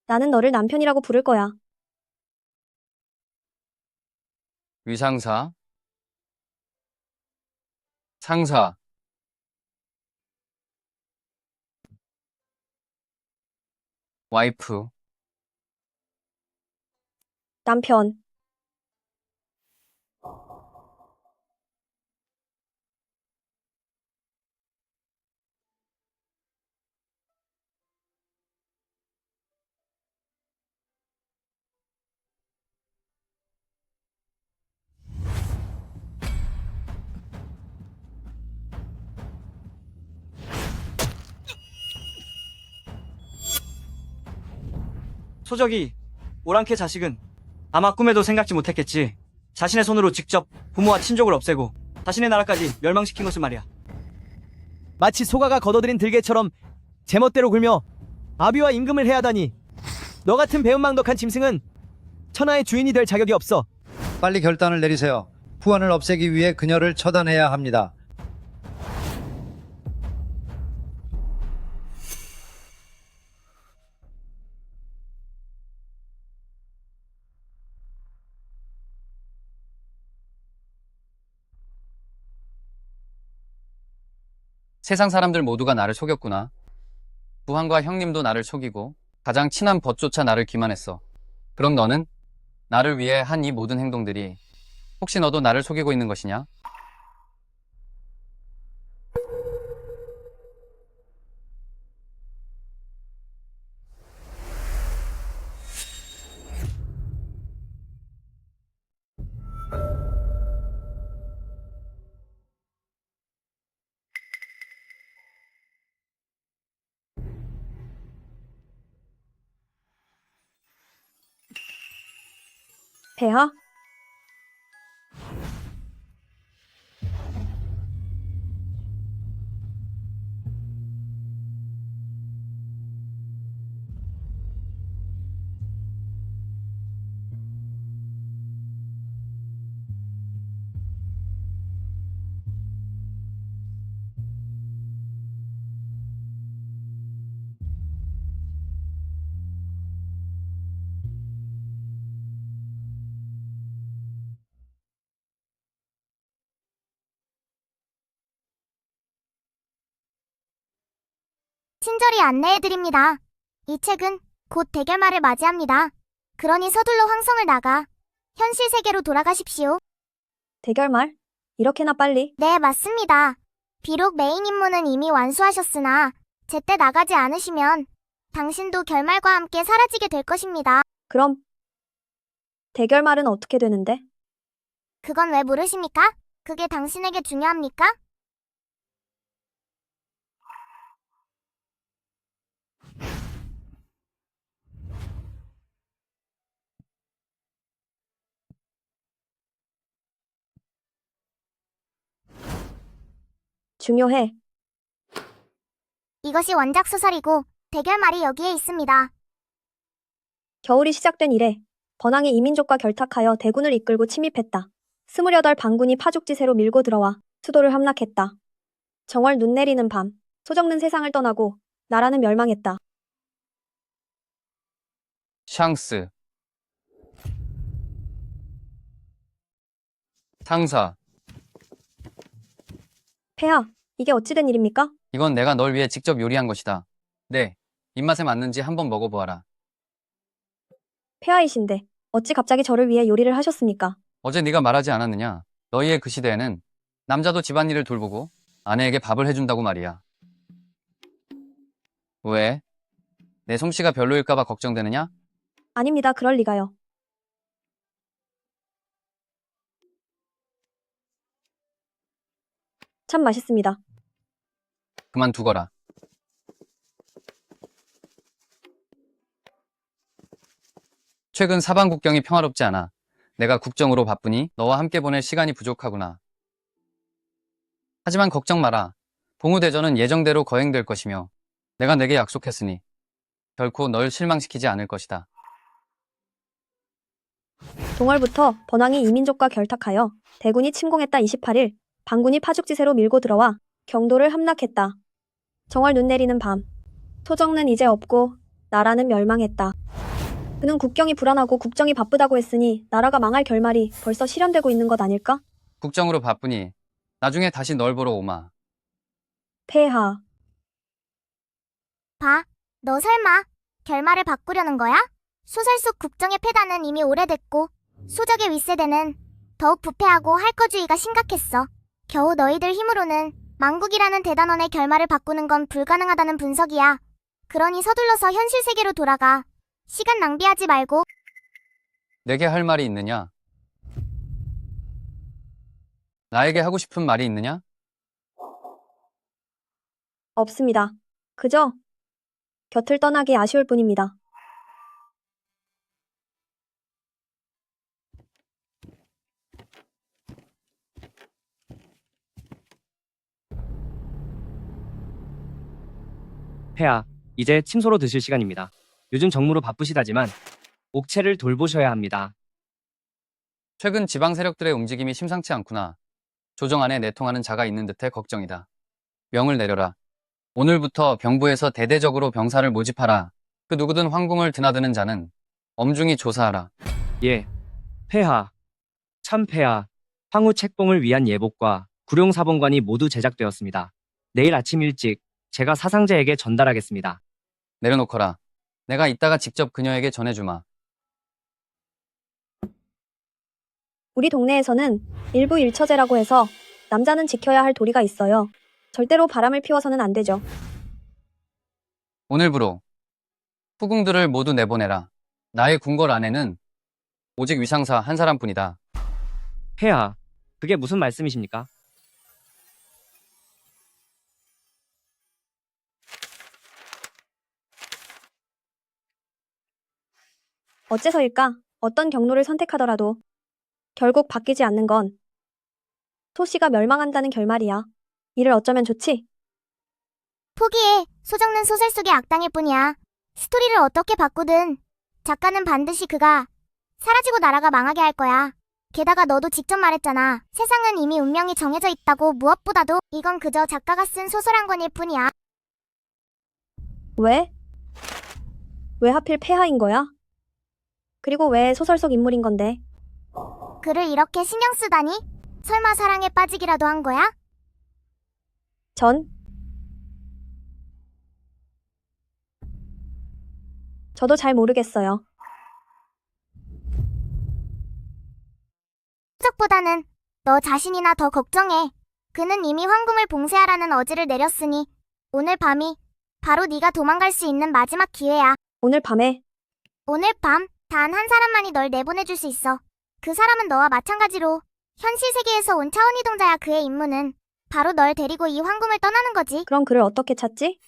나는 너를 남편이라고 부를 거야. 위상사, 상사, 와이프, 남편. 소적이 오랑캐 자식은 아마 꿈에도 생각지 못했겠지. 자신의 손으로 직접 부모와 친족을 없애고 자신의 나라까지 멸망시킨 것을 말이야. 마치 소가가 걷어들인 들개처럼 제멋대로 굴며 아비와 임금을 해야 하다니. 너 같은 배은망덕한 짐승은 천하의 주인이 될 자격이 없어. 빨리 결단을 내리세요. 후원을 없애기 위해 그녀를 처단해야 합니다. 세상 사람들 모두가 나를 속였구나. 부한과 형님도 나를 속이고 가장 친한 벗조차 나를 기만했어. 그럼 너는 나를 위해 한 이 모든 행동들이 혹시 너도 나를 속이고 있는 것이냐? 폐하? 친절히 안내해드립니다. 이 책은 곧 대결말을 맞이합니다. 그러니 서둘러 황성을 나가 현실 세계로 돌아가십시오. 대결말? 이렇게나 빨리? 네, 맞습니다. 비록 메인 임무는 이미 완수하셨으나 제때 나가지 않으시면 당신도 결말과 함께 사라지게 될 것입니다. 그럼 대결말은 어떻게 되는데? 그건 왜 물으십니까? 그게 당신에게 중요합니까? 중요해. 이것이 원작 소설이고 대결말이 여기에 있습니다. 겨울이 시작된 이래 번왕이 이민족과 결탁하여 대군을 이끌고 침입했다. 28 반군이 파죽지세로 밀고 들어와 수도를 함락했다. 정월 눈 내리는 밤, 소적는 세상을 떠나고 나라는 멸망했다. 샹스. 상사. 폐하, 이게 어찌된 일입니까? 이건 내가 널 위해 직접 요리한 것이다. 네, 입맛에 맞는지 한번 먹어보아라. 폐하이신데 어찌 갑자기 저를 위해 요리를 하셨습니까? 어제 네가 말하지 않았느냐? 너희의 그 시대에는 남자도 집안일을 돌보고 아내에게 밥을 해준다고 말이야. 왜? 내 솜씨가 별로일까봐 걱정되느냐? 아닙니다. 그럴 리가요. 참 맛있습니다. 그만두거라. 최근 사방 국경이 평화롭지 않아. 내가 국정으로 바쁘니 너와 함께 보낼 시간이 부족하구나. 하지만 걱정 마라. 봉우대전은 예정대로 거행될 것이며 내가 내게 약속했으니 결코 널 실망시키지 않을 것이다. 동월부터 번왕이 이민족과 결탁하여 대군이 침공했다. 28일 반군이 파죽지세로 밀고 들어와 경도를 함락했다. 정월 눈 내리는 밤, 소정는 이제 없고 나라는 멸망했다. 그는 국경이 불안하고 국정이 바쁘다고 했으니 나라가 망할 결말이 벌써 실현되고 있는 것 아닐까? 국정으로 바쁘니 나중에 다시 널 보러 오마. 폐하, 봐, 너 설마 결말을 바꾸려는 거야? 소설 속 국정의 패단은 이미 오래됐고 소적의 윗세대는 더욱 부패하고 할거주의가 심각했어. 겨우 너희들 힘으로는 망국이라는 대단원의 결말을 바꾸는 건 불가능하다는 분석이야. 그러니 서둘러서 현실 세계로 돌아가. 시간 낭비하지 말고. 내게 할 말이 있느냐? 나에게 하고 싶은 말이 있느냐? 없습니다. 그저 곁을 떠나기 아쉬울 뿐입니다. 폐하, 이제 침소로 드실 시간입니다. 요즘 정무로 바쁘시다지만 옥체를 돌보셔야 합니다. 최근 지방 세력들의 움직임이 심상치 않구나. 조정 안에 내통하는 자가 있는 듯해 걱정이다. 명을 내려라. 오늘부터 병부에서 대대적으로 병사를 모집하라. 그 누구든 황궁을 드나드는 자는 엄중히 조사하라. 예, 폐하, 참폐하, 황후 책봉을 위한 예복과 구룡사본관이 모두 제작되었습니다. 내일 아침 일찍 제가 사상제에게 전달하겠습니다. 내려놓거라. 내가 이따가 직접 그녀에게 전해주마. 우리 동네에서는 일부 일처제라고 해서 남자는 지켜야 할 도리가 있어요. 절대로 바람을 피워서는 안 되죠. 오늘부로 후궁들을 모두 내보내라. 나의 궁궐 안에는 오직 위상사 한 사람뿐이다. 폐하, 그게 무슨 말씀이십니까? 어째서일까? 어떤 경로를 선택하더라도 결국 바뀌지 않는 건 소씨가 멸망한다는 결말이야. 이를 어쩌면 좋지? 포기해. 소적는 소설 속의 악당일 뿐이야. 스토리를 어떻게 바꾸든 작가는 반드시 그가 사라지고 나라가 망하게 할 거야. 게다가 너도 직접 말했잖아. 세상은 이미 운명이 정해져 있다고. 무엇보다도 이건 그저 작가가 쓴 소설 한 권일 뿐이야. 왜? 왜 하필 폐하인 거야? 그리고 왜 소설 속 인물인 건데? 글을 이렇게 신경 쓰다니? 설마 사랑에 빠지기라도 한 거야? 전 저도 잘 모르겠어요. 적보다는 너 자신이나 더 걱정해. 그는 이미 황궁을 봉쇄하라는 어지를 내렸으니 오늘 밤이 바로 네가 도망갈 수 있는 마지막 기회야. 오늘 밤에 오늘 밤 단 한 사람만이 널 내보내줄 수 있어. 그 사람은 너와 마찬가지로 현실 세계에서 온 차원이동자야. 그의 임무는 바로 널 데리고 이 황궁을 떠나는 거지. 그럼 그를 어떻게 찾지?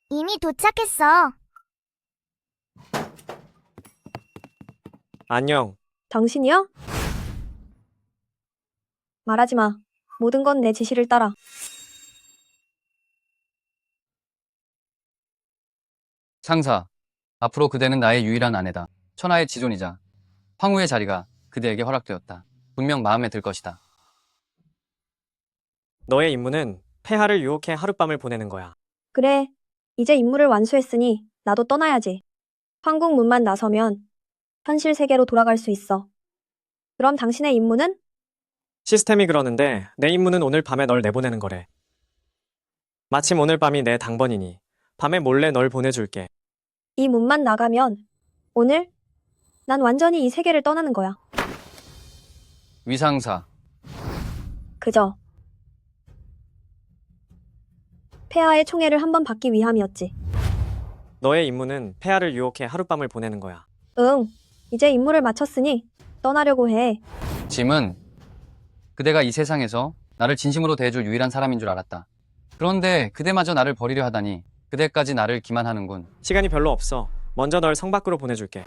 이미 도착했어. 안녕. 당신이요? 말하지 마. 모든 건 내 지시를 따라. 상사, 앞으로 그대는 나의 유일한 아내다. 천하의 지존이자 황후의 자리가 그대에게 허락되었다. 분명 마음에 들 것이다. 너의 임무는 폐하를 유혹해 하룻밤을 보내는 거야. 그래. 이제 임무를 완수했으니 나도 떠나야지. 황궁 문만 나서면 현실 세계로 돌아갈 수 있어. 그럼 당신의 임무는? 시스템이 그러는데 내 임무는 오늘 밤에 널 내보내는 거래. 마침 오늘 밤이 내 당번이니 밤에 몰래 널 보내줄게. 이 문만 나가면 오늘 난 완전히 이 세계를 떠나는 거야. 위상사, 그저 폐하의 총애를 한번 받기 위함이었지. 너의 임무는 폐하를 유혹해 하룻밤을 보내는 거야. 응. 이제 임무를 마쳤으니 떠나려고 해. 짐은 그대가 이 세상에서 나를 진심으로 대해줄 유일한 사람인 줄 알았다. 그런데 그대마저 나를 버리려 하다니 그대까지 나를 기만하는군. 시간이 별로 없어. 먼저 널 성 밖으로 보내줄게.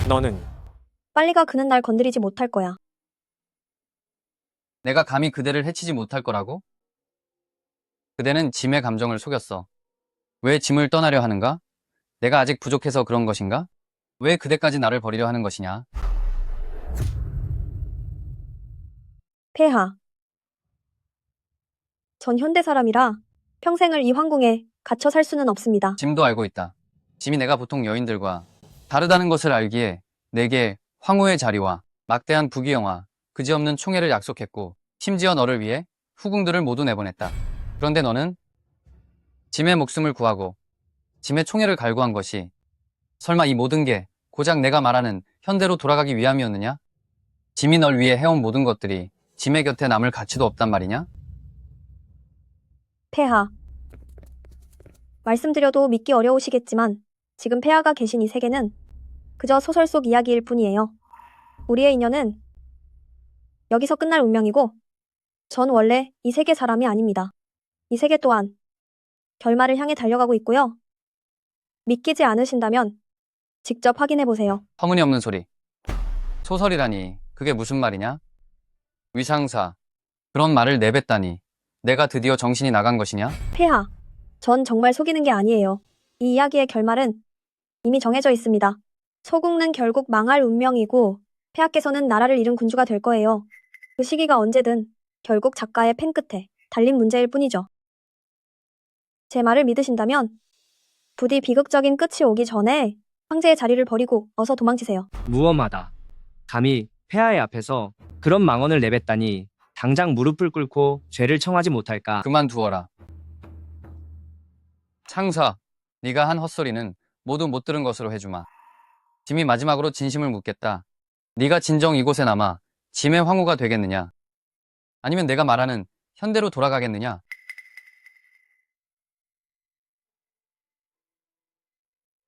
너는 빨리 가. 그는 날 건드리지 못할 거야. 내가 감히 그대를 해치지 못할 거라고? 그대는 짐의 감정을 속였어. 왜 짐을 떠나려 하는가? 내가 아직 부족해서 그런 것인가? 왜 그대까지 나를 버리려 하는 것이냐? 폐하. 전 현대 사람이라 평생을 이 황궁에 갇혀 살 수는 없습니다. 짐도 알고 있다. 짐이 내가 보통 여인들과 다르다는 것을 알기에 내게 황후의 자리와 막대한 부귀영화, 그지없는 총애를 약속했고 심지어 너를 위해 후궁들을 모두 내보냈다. 그런데 너는 짐의 목숨을 구하고 짐의 총애를 갈구한 것이 설마 이 모든 게 고작 내가 말하는 현대로 돌아가기 위함이었느냐? 짐이 널 위해 해온 모든 것들이 짐의 곁에 남을 가치도 없단 말이냐? 폐하. 말씀드려도 믿기 어려우시겠지만 지금 폐하가 계신 이 세계는 그저 소설 속 이야기일 뿐이에요. 우리의 인연은 여기서 끝날 운명이고 전 원래 이 세계 사람이 아닙니다. 이 세계 또한 결말을 향해 달려가고 있고요. 믿기지 않으신다면 직접 확인해 보세요. 터무니없는 소리. 소설이라니 그게 무슨 말이냐? 위상사, 그런 말을 내뱉다니 내가 드디어 정신이 나간 것이냐? 폐하, 전 정말 속이는 게 아니에요. 이 이야기의 결말은 이미 정해져 있습니다. 소국은 결국 망할 운명이고 폐하께서는 나라를 잃은 군주가 될 거예요. 그 시기가 언제든 결국 작가의 펜 끝에 달린 문제일 뿐이죠. 제 말을 믿으신다면 부디 비극적인 끝이 오기 전에 황제의 자리를 버리고 어서 도망치세요. 무엄하다. 감히 폐하의 앞에서 그런 망언을 내뱉다니 당장 무릎을 꿇고 죄를 청하지 못할까. 그만두어라. 창사, 네가 한 헛소리는 모두 못 들은 것으로 해주마. 짐이 마지막으로 진심을 묻겠다. 네가 진정 이곳에 남아 짐의 황후가 되겠느냐? 아니면 내가 말하는 현대로 돌아가겠느냐?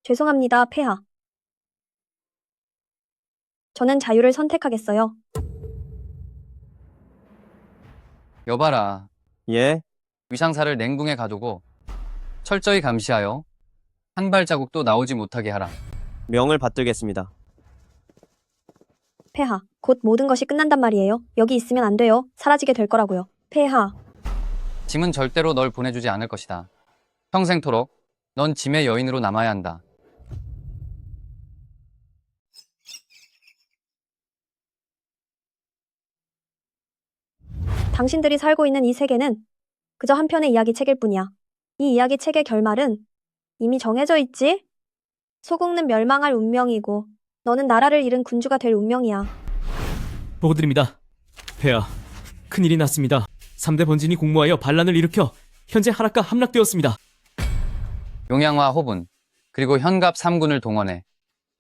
죄송합니다, 폐하. 저는 자유를 선택하겠어요. 여봐라. 예? 위상사를 냉궁에 가두고 철저히 감시하여 한 발자국도 나오지 못하게 하라. 명을 받들겠습니다. 폐하, 곧 모든 것이 끝난단 말이에요. 여기 있으면 안 돼요. 사라지게 될 거라고요. 폐하. 짐은 절대로 널 보내주지 않을 것이다. 평생토록 넌 짐의 여인으로 남아야 한다. 당신들이 살고 있는 이 세계는 그저 한 편의 이야기 책일 뿐이야. 이 이야기 책의 결말은 이미 정해져 있지? 소국은 멸망할 운명이고 너는 나라를 잃은 군주가 될 운명이야. 보고드립니다. 폐하, 큰일이 났습니다. 3대 번진이 공모하여 반란을 일으켜 현재 하락과 함락되었습니다. 용양화 호분, 그리고 현갑 3군을 동원해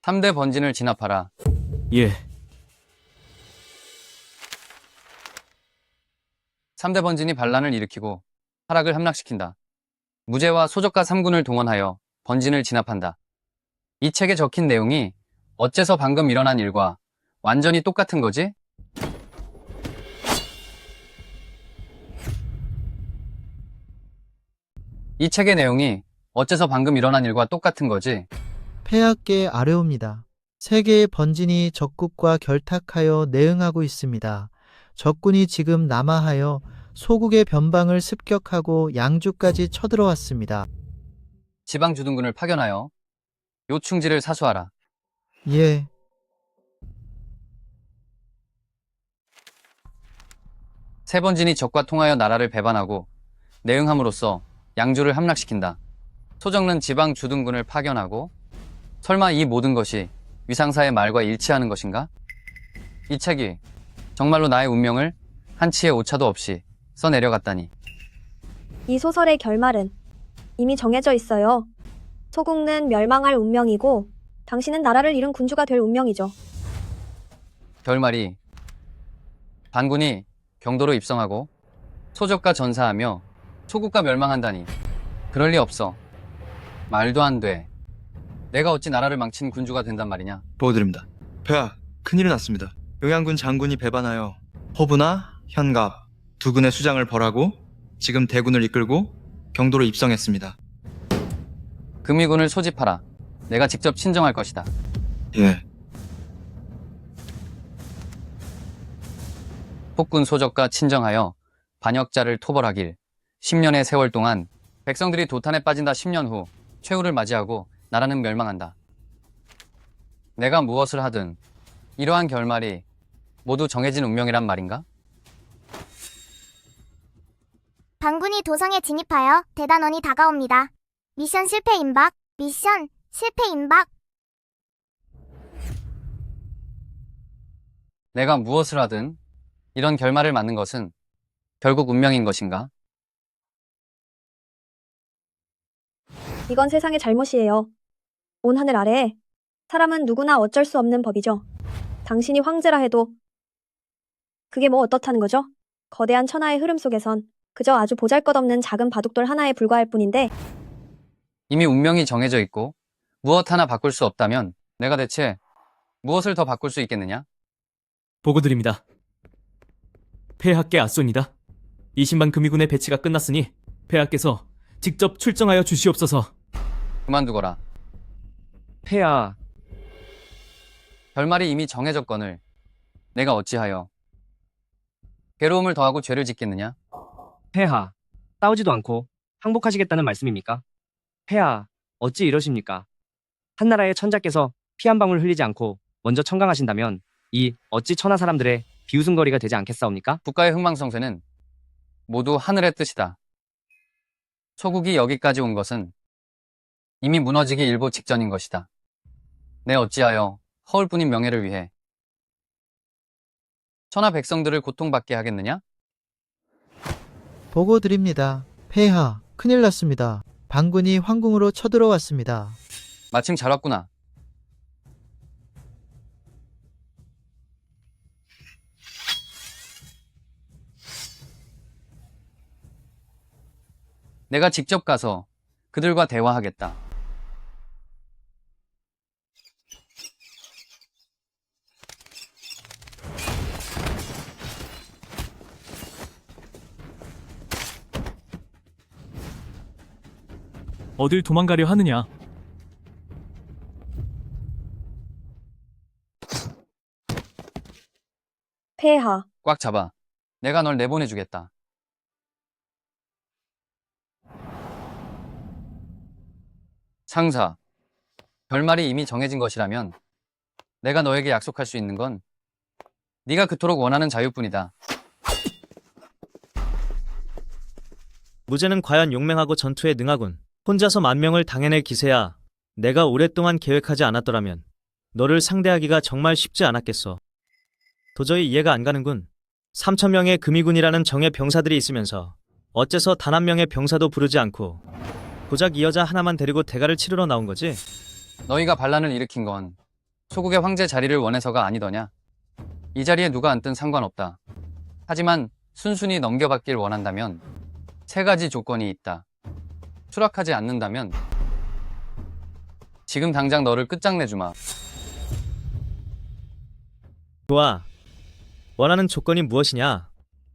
3대 번진을 진압하라. 예. 3대 번진이 반란을 일으키고 하락을 함락시킨다. 무제와 소적가 3군을 동원하여 번진을 진압한다. 이 책에 적힌 내용이 어째서 방금 일어난 일과 완전히 똑같은 거지? 이 책의 내용이 어째서 방금 일어난 일과 똑같은 거지? 폐하께 아뢰옵니다. 세계의 번진이 적국과 결탁하여 내응하고 있습니다. 적군이 지금 남하하여 소국의 변방을 습격하고 양주까지 쳐들어왔습니다. 지방 주둔군을 파견하여 요충지를 사수하라. 예. 세 번진이 적과 통하여 나라를 배반하고 내응함으로써 양주를 함락시킨다. 소정는 지방 주둔군을 파견하고 설마 이 모든 것이 위상사의 말과 일치하는 것인가? 이 책이 정말로 나의 운명을 한치의 오차도 없이 써내려갔다니. 이 소설의 결말은 이미 정해져 있어요. 소국는 멸망할 운명이고 당신은 나라를 잃은 군주가 될 운명이죠. 결말이 반군이 경도로 입성하고 소적과 전사하며 소국가 멸망한다니. 그럴 리 없어. 말도 안 돼. 내가 어찌 나라를 망친 군주가 된단 말이냐? 보고드립니다. 폐하, 큰일이 났습니다. 용양군 장군이 배반하여 호부나 현갑 두 군의 수장을 벌하고 지금 대군을 이끌고 경도로 입성했습니다. 금이군을 소집하라. 내가 직접 친정할 것이다. 예. 폭군 소적과 친정하여 반역자를 토벌하길 10년의 세월 동안 백성들이 도탄에 빠진다. 10년 후 최후를 맞이하고 나라는 멸망한다. 내가 무엇을 하든 이러한 결말이 모두 정해진 운명이란 말인가? 반군이 도성에 진입하여 대단원이 다가옵니다. 미션 실패 임박. 미션 실패 임박. 내가 무엇을 하든 이런 결말을 맞는 것은 결국 운명인 것인가? 이건 세상의 잘못이에요. 온 하늘 아래에 사람은 누구나 어쩔 수 없는 법이죠. 당신이 황제라 해도 그게 뭐 어떻다는 거죠? 거대한 천하의 흐름 속에선 그저 아주 보잘것없는 작은 바둑돌 하나에 불과할 뿐인데 이미 운명이 정해져 있고 무엇 하나 바꿀 수 없다면 내가 대체 무엇을 더 바꿀 수 있겠느냐? 보고드립니다. 폐하께 맞소니다. 20만 금이군의 배치가 끝났으니 폐하께서 직접 출정하여 주시옵소서. 그만두거라. 폐하, 결말이 이미 정해졌거늘 내가 어찌하여 괴로움을 더하고 죄를 짓겠느냐? 폐하, 싸우지도 않고 항복하시겠다는 말씀입니까? 폐하, 어찌 이러십니까? 한나라의 천자께서 피 한 방울 흘리지 않고 먼저 청강하신다면 이 어찌 천하 사람들의 비웃음거리가 되지 않겠사옵니까? 국가의 흥망성쇠는 모두 하늘의 뜻이다. 소국이 여기까지 온 것은 이미 무너지기 일보 직전인 것이다. 내 어찌하여 허울뿐인 명예를 위해 천하 백성들을 고통받게 하겠느냐? 보고드립니다. 폐하, 큰일 났습니다. 반군이 황궁으로 쳐들어왔습니다. 마침 잘 왔구나. 내가 직접 가서 그들과 대화하겠다. 어딜 도망가려 하느냐? 폐하, 꽉 잡아. 내가 널 내보내주겠다. 상사, 결말이 이미 정해진 것이라면 내가 너에게 약속할 수 있는 건 네가 그토록 원하는 자유뿐이다. 무제는 과연 용맹하고 전투에 능하군. 혼자서 만명을 당해낼 기세야. 내가 오랫동안 계획하지 않았더라면 너를 상대하기가 정말 쉽지 않았겠어. 도저히 이해가 안 가는군. 3,000명의 금이군이라는 정예 병사들이 있으면서 어째서 단 한 명의 병사도 부르지 않고 고작 이 여자 하나만 데리고 대가를 치르러 나온 거지? 너희가 반란을 일으킨 건 소국의 황제 자리를 원해서가 아니더냐? 이 자리에 누가 앉든 상관없다. 하지만 순순히 넘겨받길 원한다면 세 가지 조건이 있다. 수락하지 않는다면 지금 당장 너를 끝장내주마. 좋아. 원하는 조건이 무엇이냐?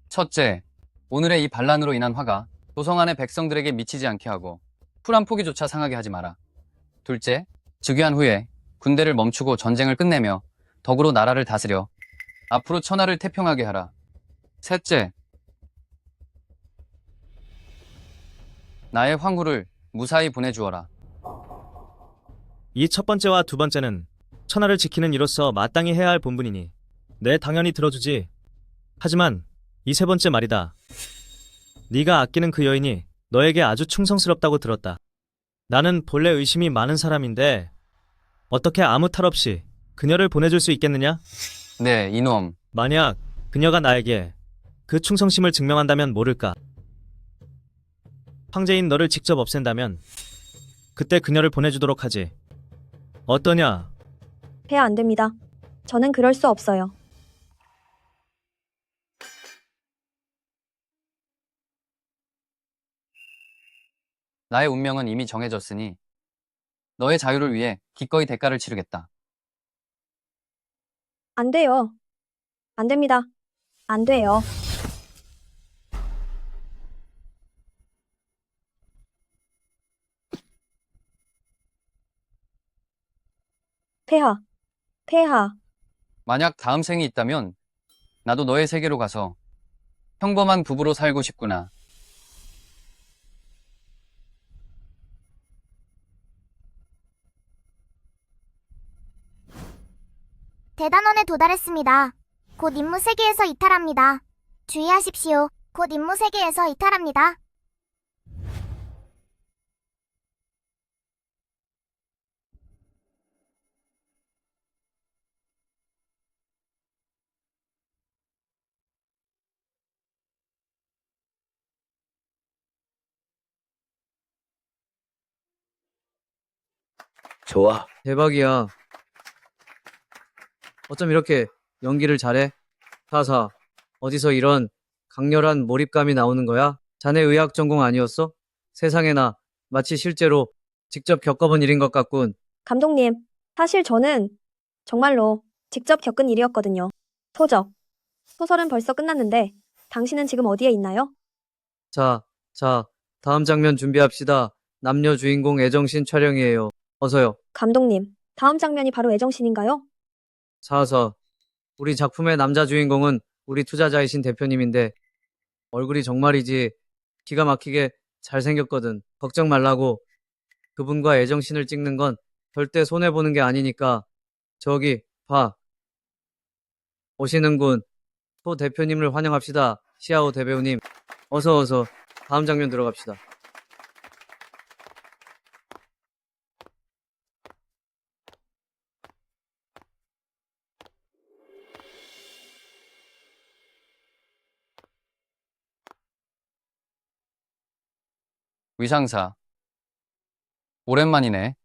첫째, 오늘의 이 반란으로 인한 화가 도성 안의 백성들에게 미치지 않게 하고 풀 한 포기조차 상하게 하지 마라. 둘째, 즉위한 후에 군대를 멈추고 전쟁을 끝내며 덕으로 나라를 다스려 앞으로 천하를 태평하게 하라. 셋째, 나의 황후를 무사히 보내주어라. 이 첫 번째와 두 번째는 천하를 지키는 이로서 마땅히 해야 할 본분이니 네, 당연히 들어주지. 하지만 이 세 번째 말이다. 네가 아끼는 그 여인이 너에게 아주 충성스럽다고 들었다. 나는 본래 의심이 많은 사람인데 어떻게 아무 탈 없이 그녀를 보내줄 수 있겠느냐? 네, 이놈. 만약 그녀가 나에게 그 충성심을 증명한다면 모를까. 황제인 너를 직접 없앤다면 그때 그녀를 보내주도록 하지. 어떠냐? 폐하 안 됩니다. 저는 그럴 수 없어요. 나의 운명은 이미 정해졌으니 너의 자유를 위해 기꺼이 대가를 치르겠다. 안 돼요. 안 됩니다. 안 돼요. 폐하, 폐하. 만약 다음 생이 있다면 나도 너의 세계로 가서 평범한 부부로 살고 싶구나. 대단원에 도달했습니다. 곧 임무 세계에서 이탈합니다. 주의하십시오. 곧 임무 세계에서 이탈합니다. 좋아. 대박이야. 어쩜 이렇게 연기를 잘해? 사사, 어디서 이런 강렬한 몰입감이 나오는 거야? 자네 의학 전공 아니었어? 세상에나 마치 실제로 직접 겪어본 일인 것 같군. 감독님, 사실 저는 정말로 직접 겪은 일이었거든요. 소적. 소설은 벌써 끝났는데 당신은 지금 어디에 있나요? 자, 다음 장면 준비합시다. 남녀 주인공 애정씬 촬영이에요. 어서요. 감독님, 다음 장면이 바로 애정신인가요? 사서, 우리 작품의 남자 주인공은 우리 투자자이신 대표님인데 얼굴이 정말이지 기가 막히게 잘생겼거든. 걱정 말라고. 그분과 애정신을 찍는 건 절대 손해보는 게 아니니까. 저기 봐. 오시는군. 소 대표님을 환영합시다. 시아오 대배우님. 어서 다음 장면 들어갑시다. 위상사. 오랜만이네.